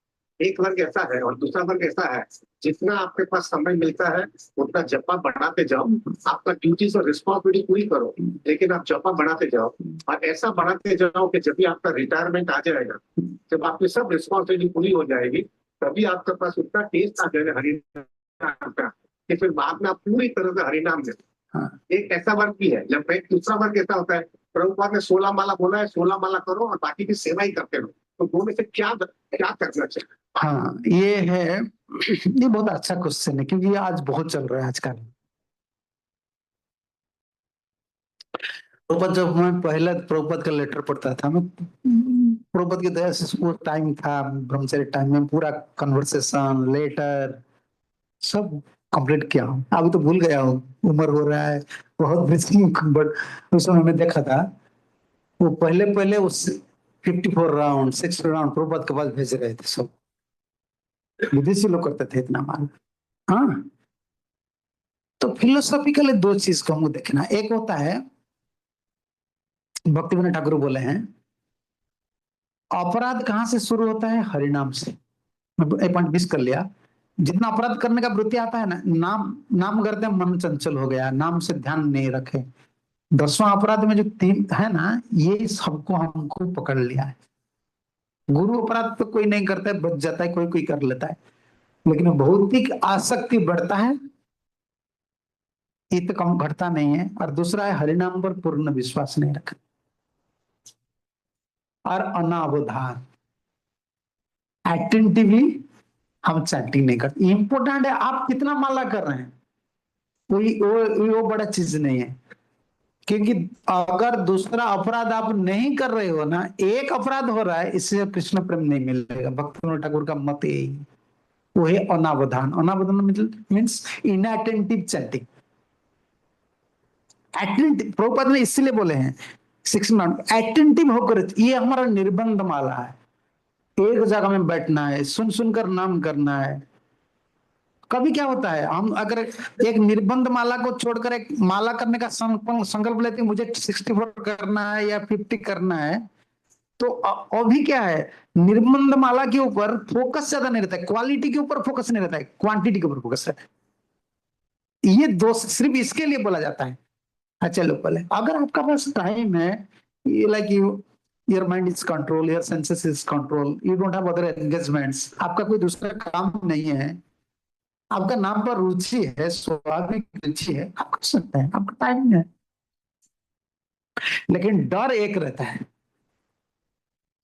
एक वर्ग ऐसा है और दूसरा वर्ग ऐसा है, जितना आपके पास समय मिलता है उतना जपा बढ़ाते जाओ, आपका ड्यूटीज और रिस्पॉन्सिबिलिटी पूरी करो, लेकिन आप जपा बढ़ाते जाओ और ऐसा बढ़ाते जाओ कि जब भी आपका रिटायरमेंट आ जाएगा, जब आपकी सब रिस्पॉन्सिबिलिटी पूरी हो जाएगी, तभी आपके पास उतना टेस्ट आ जाएगा हरिनाम का कि फिर बाद में आप पूरी तरह से हरिनाम में। हाँ, एक ऐसा वर्ग भी है, जब एक दूसरा वर्ग ऐसा होता है, प्रभुपाद ने 16 माला बोला है, 16 माला करो और बाकी की सेवा ही करते रहो। तो दो में से क्या क्या करना चाहिए? हाँ, ये है, ये बहुत अच्छा क्वेश्चन है क्योंकि ये आज बहुत चल रहा है आजकल। प्रभुपाद, जब मैं पहला प्रभुपाद का लेटर पढ़ता था, मैं प्रभुपाद की दया से वो टाइम था ब्रह्मचर्य टाइम में पूरा कन्वर्सेशन लेटर सब कंप्लीट किया हूँ। अभी तो भूल गया हूँ, उम्र हो रहा है बहुत बिजी, बट उस समय मैं देखा था वो पहले पहले उस 54 राउंड 60 राउंड प्रभुपाद के पास भेज रहे थे सब, विदेशी लोग करते थे इतना माल। हाँ, तो फिलोसॉफिकली दो चीज को हमको देखना, एक होता है भक्ति विनोद ठाकुर बोले हैं अपराध कहां से शुरू होता है? हरिनाम से। मैं एक पॉइंट मिस कर लिया। जितना अपराध करने का वृत्ति आता है ना, नाम नाम करते हैं मन चंचल हो गया, नाम से ध्यान नहीं रखे। 10वां अपराध में जो 3 है ना, ये सबको हमको पकड़ लिया है। गुरु अपराध तो कोई नहीं करता है, बच जाता है, कोई कोई कर लेता है, लेकिन भौतिक आसक्ति बढ़ता है, इत कम घटता नहीं है। और दूसरा है हरिनाम पर पूर्ण विश्वास नहीं रखा और अनावधान, एटेंटिवली हम चैटिंग नहीं करते। इंपॉर्टेंट है आप कितना माला कर रहे हैं, वो बड़ा चीज नहीं है। क्योंकि अगर दूसरा अपराध आप नहीं कर रहे हो ना, एक अपराध हो रहा है, इससे कृष्ण प्रेम नहीं मिलेगा। भक्ति विनोद ठाकुर का मत यही है, वो है अनावधान। अनावधान मीन्स इनअटेंटिव चैटिंग। एटेंटिव प्रभुपाद ने इसलिए बोले हैं 6 एटेंटिव होकर, ये हमारा निर्बंध माला है। एक जगह में बैठना है, सुन सुनकर नाम करना है। कभी क्या होता है, हम अगर एक निर्बंध माला को छोड़कर एक माला करने का संकल्प लेते हैं, मुझे 64 करना है या 50 करना है, तो अभी क्या है, निर्बंध माला के ऊपर फोकस ज्यादा नहीं रहता है, क्वालिटी के ऊपर फोकस नहीं रहता है, क्वांटिटी के ऊपर फोकस रहता है। ये दोष सिर्फ इसके लिए बोला जाता है। अच्छा लो, पहले अगर आपका पास टाइम है, ये like your mind is control, your senses is control, you don't have other engagements, आपका कोई दूसरा काम नहीं है, आपका नाम पर रुचि है, स्वाभाविक रुचि है, आप कर सकते हैं, आपका टाइम है। लेकिन डर एक रहता है,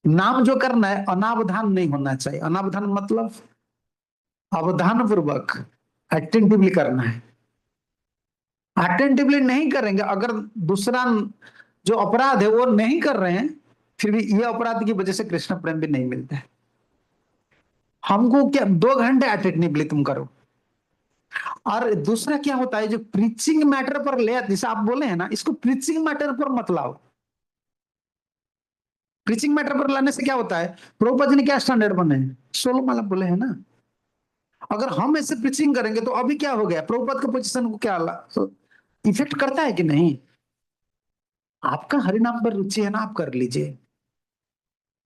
नाम जो करना है अनावधान नहीं होना चाहिए। अनावधान मतलब अवधान पूर्वक अटेंटिवली करना है। अटेंटिवली नहीं करेंगे, अगर दूसरा जो अपराध है वो नहीं कर रहे हैं, फिर भी ये अपराध की वजह से कृष्ण प्रेम भी नहीं मिलता है। हमको क्या 2 घंटे अटेंटिवली तुम करो। और दूसरा क्या होता है, जो प्रीचिंग मैटर पर ले, जैसे आप बोले हैं ना, इसको प्रीचिंग मैटर पर मत लाओ। प्रीचिंग मैटर पर लाने से क्या होता है, प्रभुपाद जी ने क्या स्टैंडर्ड बने हैं, 16 माला बोले हैं ना। अगर हम ऐसे प्रीचिंग करेंगे तो अभी क्या हो गया, प्रभुपाद के पोजीशन को क्या इफेक्ट करता है कि नहीं? आपका हरिनाम पर रुचि है ना, आप कर लीजिए।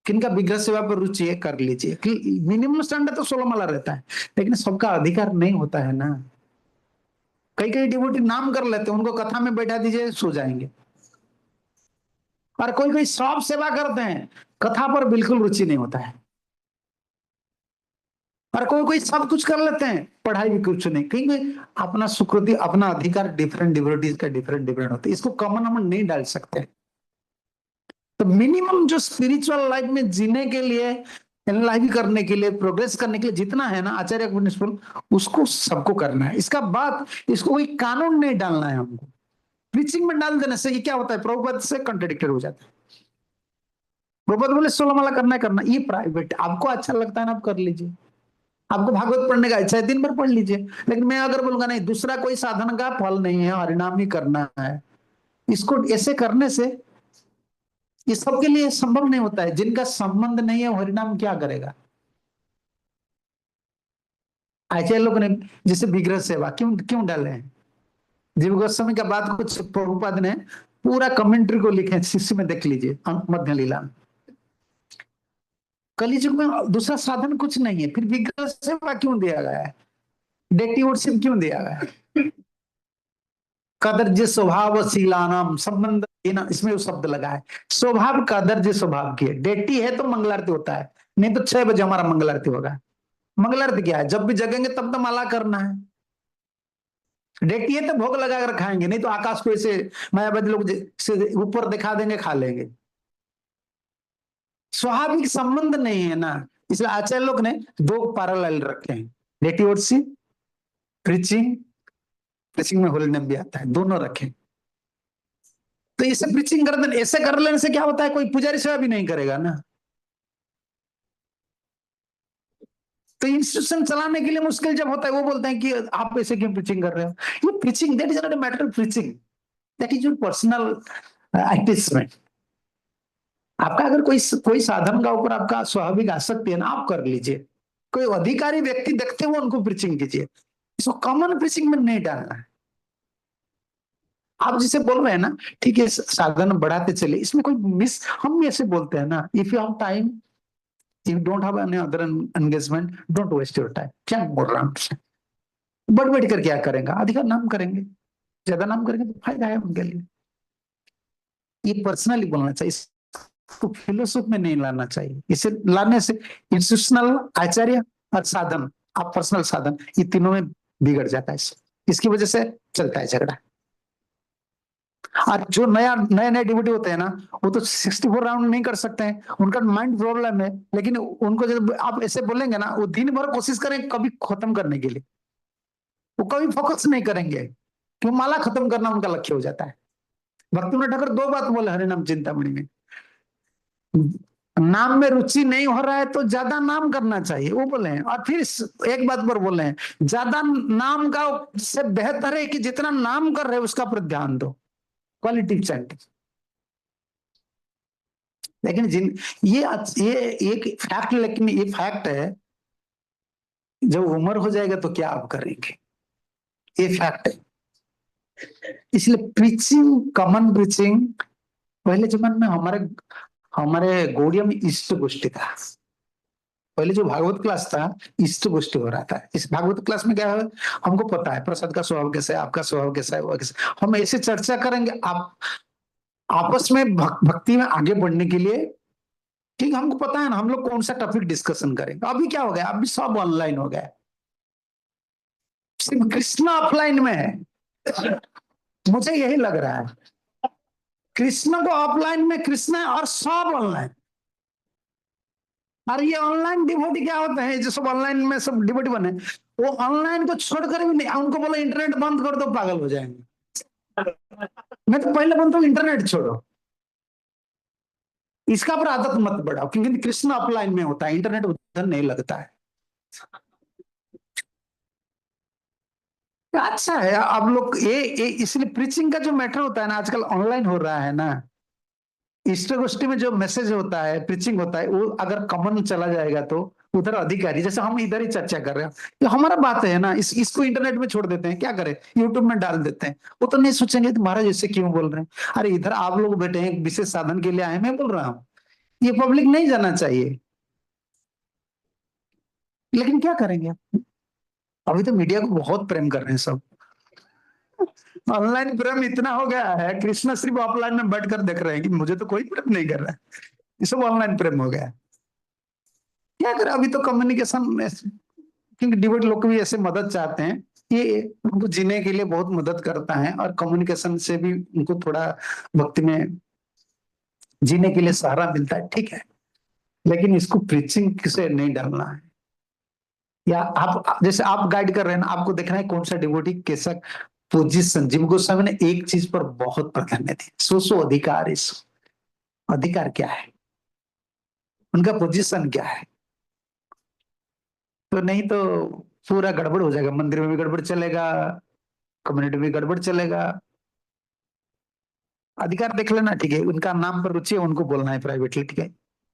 किनका विग्रह सेवा पर रुचि है, कर लीजिए। मिनिमम स्टैंडर्ड तो 16 माला रहता है, लेकिन सबका अधिकार नहीं होता है ना। कई कई डिवोटी नाम कर लेते हैं, उनको कथा में बैठा दीजिए, सो जाएंगे। और कोई कोई सब सेवा करते हैं, कथा पर बिल्कुल रुचि नहीं होता है। और कोई कोई सब कुछ कर लेते हैं, पढ़ाई भी कुछ नहीं, क्योंकि अपना सुकृति, अपना अधिकार डिफरेंट डिवोटीज का डिफरेंट डिफरेंट होता है, इसको कॉमन हम नहीं डाल सकते। तो मिनिमम जो स्पिरिचुअल लाइफ में जीने के लिए, एनलाइव करने के लिए, प्रोग्रेस करने के लिए जितना है ना, आचार्य प्रिंसिपल, उसको सबको करना है। इसका बाद इसको कोई कानून नहीं डालना है हमको। प्रीचिंग में डाल देने से ये क्या होता है, प्रभुपाद से कॉन्ट्रडिक्टेड हो जाता है। प्रभुपाद बोले 16 माला करना है, करना, ये प्राइवेट, आपको अच्छा लगता है ना, आप कर लीजिए। आपको भागवत पढ़ने का इच्छा है, दिन भर पढ़ लीजिए। लेकिन मैं अगर बोलूंगा नहीं, दूसरा कोई साधन का फल नहीं है, हरिनाम ही करना है, इसको ऐसे करने से ये सबके लिए संभव नहीं होता है। जिनका संबंध नहीं है, हरिनाम क्या करेगा? आचार्य लोग ने जैसे विग्रह सेवा क्यों क्यों डाले हैं, जीव गोस्वामी का बात कुछ प्रभुपाद ने पूरा कमेंट्री को लिखे, शिष्य में देख लीजिए, मध्य लीला में। कलिजुग में दूसरा साधन कुछ नहीं है, फिर विग्रह सेवा क्यों दिया गया है, डेटिवर्शिप क्यों दिया गया है? कदर्ज स्वभाव शीलानाम संबंध, इसमें वो शब्द लगा है, स्वभाव कदर्ज स्वभाव की है। डेटी है तो मंगलारती होता है, नहीं तो 6 बजे हमारा मंगलारती होगा। मंगलारती क्या है, जब भी जगेंगे तब तो माला करना है। डेटी है तो भोग लगा कर खाएंगे, नहीं तो आकाश को ऐसे मायावादी लोग ऊपर दिखा देंगे, खा लेंगे। स्वाभाविक संबंध नहीं है ना, इसलिए आचार्य लोग ने 2 पैरेलल रखे हैं, डेटिवर्सी, प्रीचिंग, प्रीचिंग में होली नेम भी आता है, दोनों रखे। तो इसे प्रीचिंग कर देने, ऐसे कर लेने से क्या होता है, कोई पुजारी सेवा भी नहीं करेगा ना। तो इंस्टीट्यूशन चलाने के लिए मुश्किल जब होता है, वो बोलते हैं कि आप ऐसे क्यों प्रीचिंग कर रहे हो। ये preaching, that is not a matter of preaching, that is your personal advertisement. आपका अगर कोई साधन का ऊपर आपका स्वाभाविक आसक्ति है ना, आप कर लीजिए। कोई अधिकारी व्यक्ति देखते हुए उनको प्रीचिंग कीजिए, इसको कॉमन प्रीचिंग में नहीं डालना है। आप जिसे बोल रहे हैं ना, ठीक है, साधन बढ़ाते चले, इसमें कोई मिस, हम ऐसे बोलते हैं ना, if you have time, if you don't have any other engagement, don't waste your time. क्या बोल रहा हूं, बढ़ बढ़ कर क्या करेंगे, अधिक नाम करेंगे, ज्यादा नाम करेंगे तो फायदा है उनके लिए। ये पर्सनली बोलना चाहिए, इसको फिलोसफी में नहीं लाना चाहिए। इसे लाने से इंस्टीट्यूशनल, आचार्य और साधन, आप पर्सनल साधन, ये तीनों में बिगड़ जाता है। इसकी वजह से चलता है झगड़ा। और जो नए नए डिवोटी होते हैं ना, वो तो 64 राउंड नहीं कर सकते हैं, उनका माइंड प्रॉब्लम है। लेकिन उनको जब आप ऐसे बोलेंगे ना, वो दिन भर कोशिश करें कभी खत्म करने के लिए, वो कभी फोकस नहीं करेंगे, क्यों, माला खत्म करना उनका लक्ष्य हो जाता है। भक्तिविनोद ठाकुर 2 बात बोले हरे नाम चिंतामणि में, नाम में रुचि नहीं हो रहा है तो ज्यादा नाम करना चाहिए, वो बोले हैं। और फिर एक बात पर बोले हैं, ज्यादा नाम का से बेहतर है कि जितना नाम कर रहे हैं उसका पर ध्यान दो, क्वालिटी चैंटिंग। लेकिन ये एक फैक्ट, लेकिन ये फैक्ट है, जब उम्र हो जाएगा तो क्या आप करेंगे, ये फैक्ट है। इसलिए प्रीचिंग, कॉमन प्रीचिंग, पहले जमाने में हमारे गौड़िया में इष्ट गोष्ठी था। पहले जो भागवत क्लास था, इष्ट गोष्ठी हो रहा था। इस भागवत क्लास में क्या है, हमको पता है प्रसाद का स्वभाव कैसा है, आपका स्वभाव कैसा है, वो कैसा, हम ऐसे चर्चा करेंगे आप आपस में भक्ति में आगे बढ़ने के लिए। ठीक, हमको पता है ना हम लोग कौन सा टॉपिक डिस्कशन करेंगे। अभी क्या हो गया, अभी सब ऑनलाइन हो गया, सिर्फ कृष्णा ऑफलाइन में है। मुझे यही लग रहा है, कृष्ण को ऑफलाइन में कृष्ण है और सब ऑनलाइन। और ये ऑनलाइन डिवोटी क्या होते हैं, जो सब ऑनलाइन में सब डिवोटी बने, वो ऑनलाइन को छोड़कर भी नहीं, उनको बोला इंटरनेट बंद कर दो पागल हो जाएंगे। मैं तो पहले बोलता हूँ इंटरनेट छोड़ो, इसका पर आदत मत बढ़ाओ, क्योंकि कृष्ण ऑफलाइन में होता है, इंटरनेट उधर नहीं लगता है। अच्छा है आप लोग ये इसलिए प्रीचिंग का जो मैटर होता है ना, आजकल ऑनलाइन हो रहा है ना, इष्ट गोष्ठी में जो मैसेज होता है, प्रीचिंग होता है, वो अगर कॉमन चला जाएगा तो उधर अधिकारी, जैसे हम इधर ही चर्चा कर रहे हैं, ये हमारा बात है ना, इसको इंटरनेट में छोड़ देते हैं, क्या करें, यूट्यूब में डाल देते हैं। वो तो नहीं सोचेंगे तो महाराज ऐसे क्यों बोल रहे हैं, अरे इधर आप लोग बैठे हैं, विशेष साधन के लिए आए, मैं बोल रहा हूँ, ये पब्लिक नहीं जाना चाहिए। लेकिन क्या करेंगे, अभी तो मीडिया को बहुत प्रेम कर रहे हैं सब, ऑनलाइन प्रेम इतना हो गया है, कृष्णा सिर्फ ऑफलाइन में बैठकर देख रहे हैं कि मुझे तो कोई प्रेम नहीं कर रहा है, ये सब ऑनलाइन प्रेम हो गया है। क्या करें, अभी तो कम्युनिकेशन, क्योंकि डिवोटी लोग भी ऐसे मदद चाहते हैं, ये उनको जीने के लिए बहुत मदद करता है, और कम्युनिकेशन से भी उनको थोड़ा भक्ति में जीने के लिए सहारा मिलता है, ठीक है। लेकिन इसको प्रीचिंग से नहीं डालना है, या आप जैसे आप गाइड कर रहे हैं ना, आपको देखना है कौन सा डिवोटी कैसा पोजीशन। जिम गोस्वामी ने एक चीज पर बहुत प्राधान्य दी, सो अधिकार, इस अधिकार क्या है, उनका पोजीशन क्या है। तो नहीं तो पूरा गड़बड़ हो जाएगा, मंदिर में भी गड़बड़ चलेगा, कम्युनिटी में गड़बड़ चलेगा। अधिकार देख लेना, ठीक है, उनका नाम पर रुचि है, उनको बोलना है प्राइवेटली, ठीक है,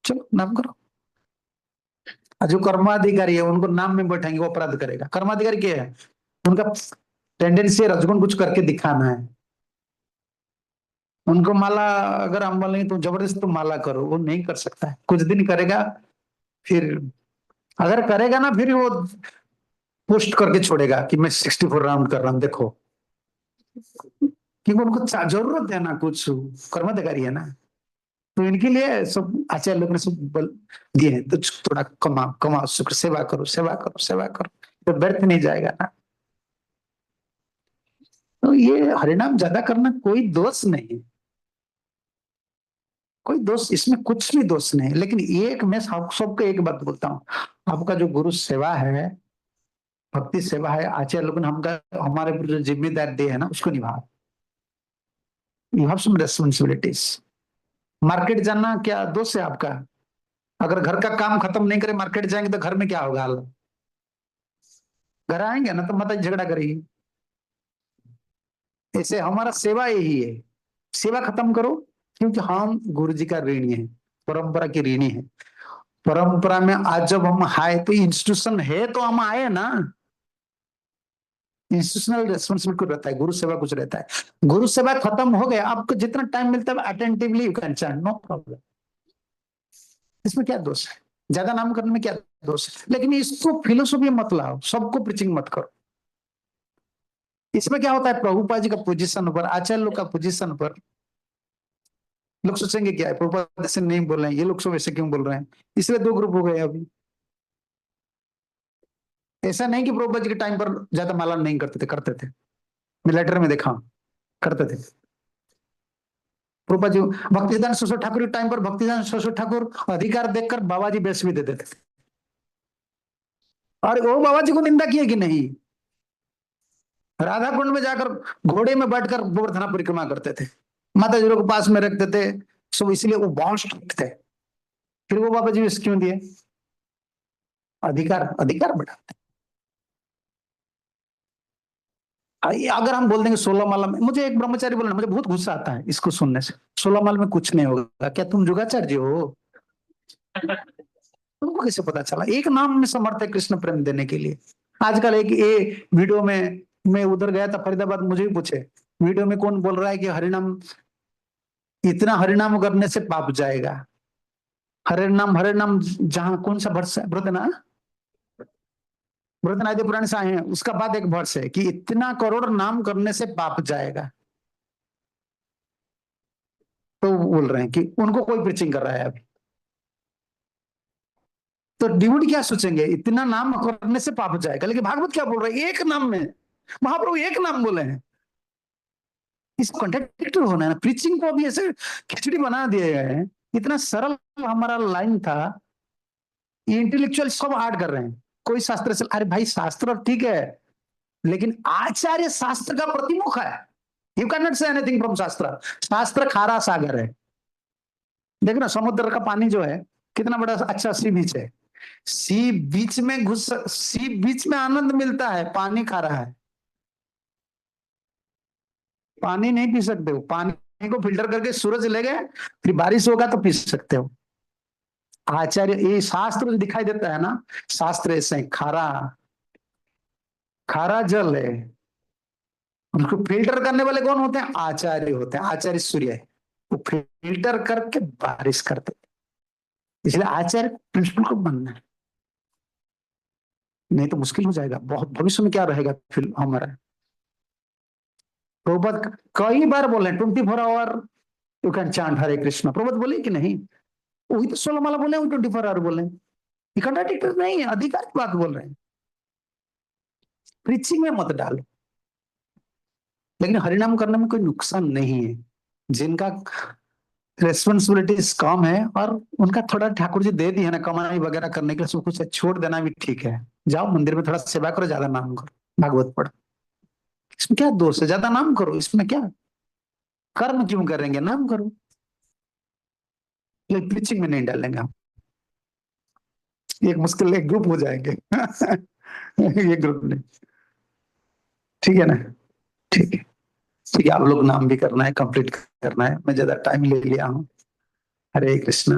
चलो नाम करो। और जो कर्माधिकारी है उनको नाम में बैठाएंगे, वो अपराध करेगा। कर्माधिकारी क्या है, उनका टेंडेंसी है रजगुण कुछ करके दिखाना है। उनको माला, अगर हम बोलेंगे तो जबरदस्त तुम माला करो, वो नहीं कर सकता है, कुछ दिन करेगा, फिर अगर करेगा ना, फिर वो पोस्ट करके छोड़ेगा कि मैं 64 राउंड कर रहा हूं, देखो। क्योंकि उनको जरूरत है ना, कुछ कर्माधिकारी है ना, तो इनके लिए सब आचार्य लोग ने सब बल दिए हैं, तो थोड़ा कमाओ कमाओ, शुक्र, सेवा करो सेवा करो सेवा करो, तो व्यर्थ नहीं जाएगा ना। तो ये हरिनाम ज्यादा करना कोई दोष नहीं, कोई दोष इसमें कुछ भी दोष नहीं। लेकिन एक मैं सबको एक बात बोलता हूँ, आपका जो गुरु सेवा है, भक्ति सेवा है, आचार्य लोगों ने हमका हमारे ऊपर जो जिम्मेदारी दी है ना, उसको निभाओ। You have some responsibilities. Market जाना क्या दोष है आपका? अगर घर का काम खत्म नहीं करे मार्केट जाएंगे तो घर में क्या होगा हाल? घर आएंगे ना तो माता झगड़ा करेगी। ऐसे हमारा सेवा यही है, सेवा खत्म करो, क्योंकि हम गुरु जी का ऋणी है, परंपरा की ऋणी है। परंपरा में आज जब हम आए तो इंस्टीट्यूशन है तो हम आए ना, इंस्टीट्यूशनल रेस्पॉन्सिबिलिटी रहता है, गुरु सेवा कुछ रहता है। गुरु सेवा खत्म हो गया, आपको जितना टाइम मिलता है attentively you can chant, no problem. इसमें क्या दोष है? ज्यादा नाम करने में क्या दोष है? लेकिन इसको फिलोसॉफी मत लाओ, सबको प्रीचिंग मत करो। इसमें क्या होता है, प्रभुपाद जी का पोजीशन पर, आचार्य लोग का पोजीशन पर लोग सोचेंगे क्या है, प्रभुपाद ऐसे नहीं बोल रहे हैं, ये लोग सब ऐसे क्यों बोल रहे हैं, इसलिए दो ग्रुप हो गए अभी। ऐसा नहीं कि प्रभुपाद जी के टाइम पर ज्यादा माला नहीं करते थे, करते थे, मैं लेटर में देखा करते थे। प्रभुपाद जी भक्तिदान सरस्वती ठाकुर के टाइम पर भक्तिदान सरस्वती ठाकुर अधिकार देखकर बाबा जी बेस भी दे देते थे, और वो बाबा जी को निंदा किए कि नहीं? राधा कुंड में जाकर घोड़े में बैठकर गोवर्धना परिक्रमा करते थे, माता जी को पास में रखते थे, सो इसलिए वो बहुत स्ट्रिक्ट थे। फिर वो बाबा जी बेस क्यों दिए? अधिकार अधिकार बढ़ाते। अगर हम बोल देंगे 16 माला में, मुझे एक ब्रह्मचारी बोलना, मुझे बहुत गुस्सा आता है इसको सुनने से, 16 माला में कुछ नहीं होगा, क्या तुम जुगाचार्य हो? तुमको कैसे पता चला? एक नाम में समर्थ है कृष्ण प्रेम देने के लिए। आजकल एक ये वीडियो में मैं उधर गया था फरीदाबाद, मुझे भी पूछे वीडियो में कौन बोल रहा है कि हरिनाम, इतना हरिनाम करने से पाप जाएगा। हरिनाम जहां कौन सा वर्ष है, ब्रतनादि पुराण से आए हैं, उसका बाद एक वर्ष है कि इतना करोड़ नाम करने से पाप जाएगा। तो बोल रहे हैं कि उनको कोई प्रीचिंग कर रहा है अभी, तो डिवोटी क्या सोचेंगे, इतना नाम करने से पाप जाएगा। लेकिन भागवत क्या बोल रहे हैं, एक नाम में, महाप्रभु एक नाम बोले हैं। इसको कॉन्ट्रडिक्ट होना है ना, प्रीचिंग को अभी ऐसे खिचड़ी बना दिए गए हैं। इतना सरल हमारा लाइन था, ये इंटेलेक्चुअल सब ऐड कर रहे हैं। कोई शास्त्र से, अरे भाई शास्त्र ठीक है, लेकिन आचार्य शास्त्र का प्रतिमुख है। You can not say anything from शास्त्र। शास्त्र खारा सागर है, देखो ना समुद्र का पानी जो है कितना बड़ा अच्छा सी बीच है, सी बीच में सी बीच में आनंद मिलता है, पानी खारा है, पानी नहीं पी सकते हो। पानी को फिल्टर करके सूरज ले गए, फिर बारिश होगा तो पी सकते हो। आचार्य ये शास्त्र जो दिखाई देता है ना, शास्त्र ऐसे खारा खारा जल है, उसको फिल्टर करने वाले कौन होते हैं? आचार्य होते हैं। आचार्य सूर्य है, वो फिल्टर करके बारिश करते, इसलिए आचार्य प्रिंसिपल को बनना है, नहीं तो मुश्किल हो जाएगा बहुत। भविष्य में क्या रहेगा फिर हमारा? प्रभुपाद कई बार बोले 24 आवर यू कैन चांट हरे कृष्ण, प्रभुपाद बोले कि नहीं? वही तो 16 माला बोले, 24 आवर बोले, ये कंट्राडिक्ट नहीं है, अधिकार की बात बोल रहे हैं। प्रीचिंग में मत डालो, लेकिन हरिनाम करने में कोई नुकसान नहीं है। जिनका रेस्पॉन्सिबिलिटीज कम है और उनका थोड़ा ठाकुर जी दे दी है ना कमाई वगैरह करने के लिए, सब कुछ छोड़ देना भी ठीक है। जाओ मंदिर में थोड़ा सेवा करो, ज्यादा नाम करो, भागवत पढ़ो, इसमें क्या दोष है? ज्यादा नाम करो, इसमें क्या? कर्म क्यों करेंगे, नाम करो, लेकिन प्रीचिंग में नहीं डालेंगे हम। एक मुश्किल एक ग्रुप हो जाएंगे ये ग्रुप नहीं, ठीक है ना? ठीक है, ठीक है, आप लोग नाम भी करना है, कंप्लीट करना है, मैं ज्यादा टाइम ले लिया हूँ। हरे कृष्णा।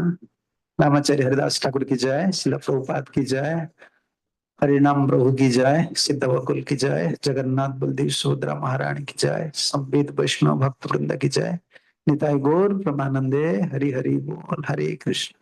रामाचार्य हरिदास ठाकुर की जय, श्रील प्रभुपाद की जय, हरिनाम प्रभु की जय, सिद्ध वकुल की जय, जगन्नाथ बलदेव सुभद्रा महारानी की जय, संवेद वैष्णव भक्त वृंद की जय, निताय गौर प्रमानंदे, हरि हरि बोल, हरे कृष्ण।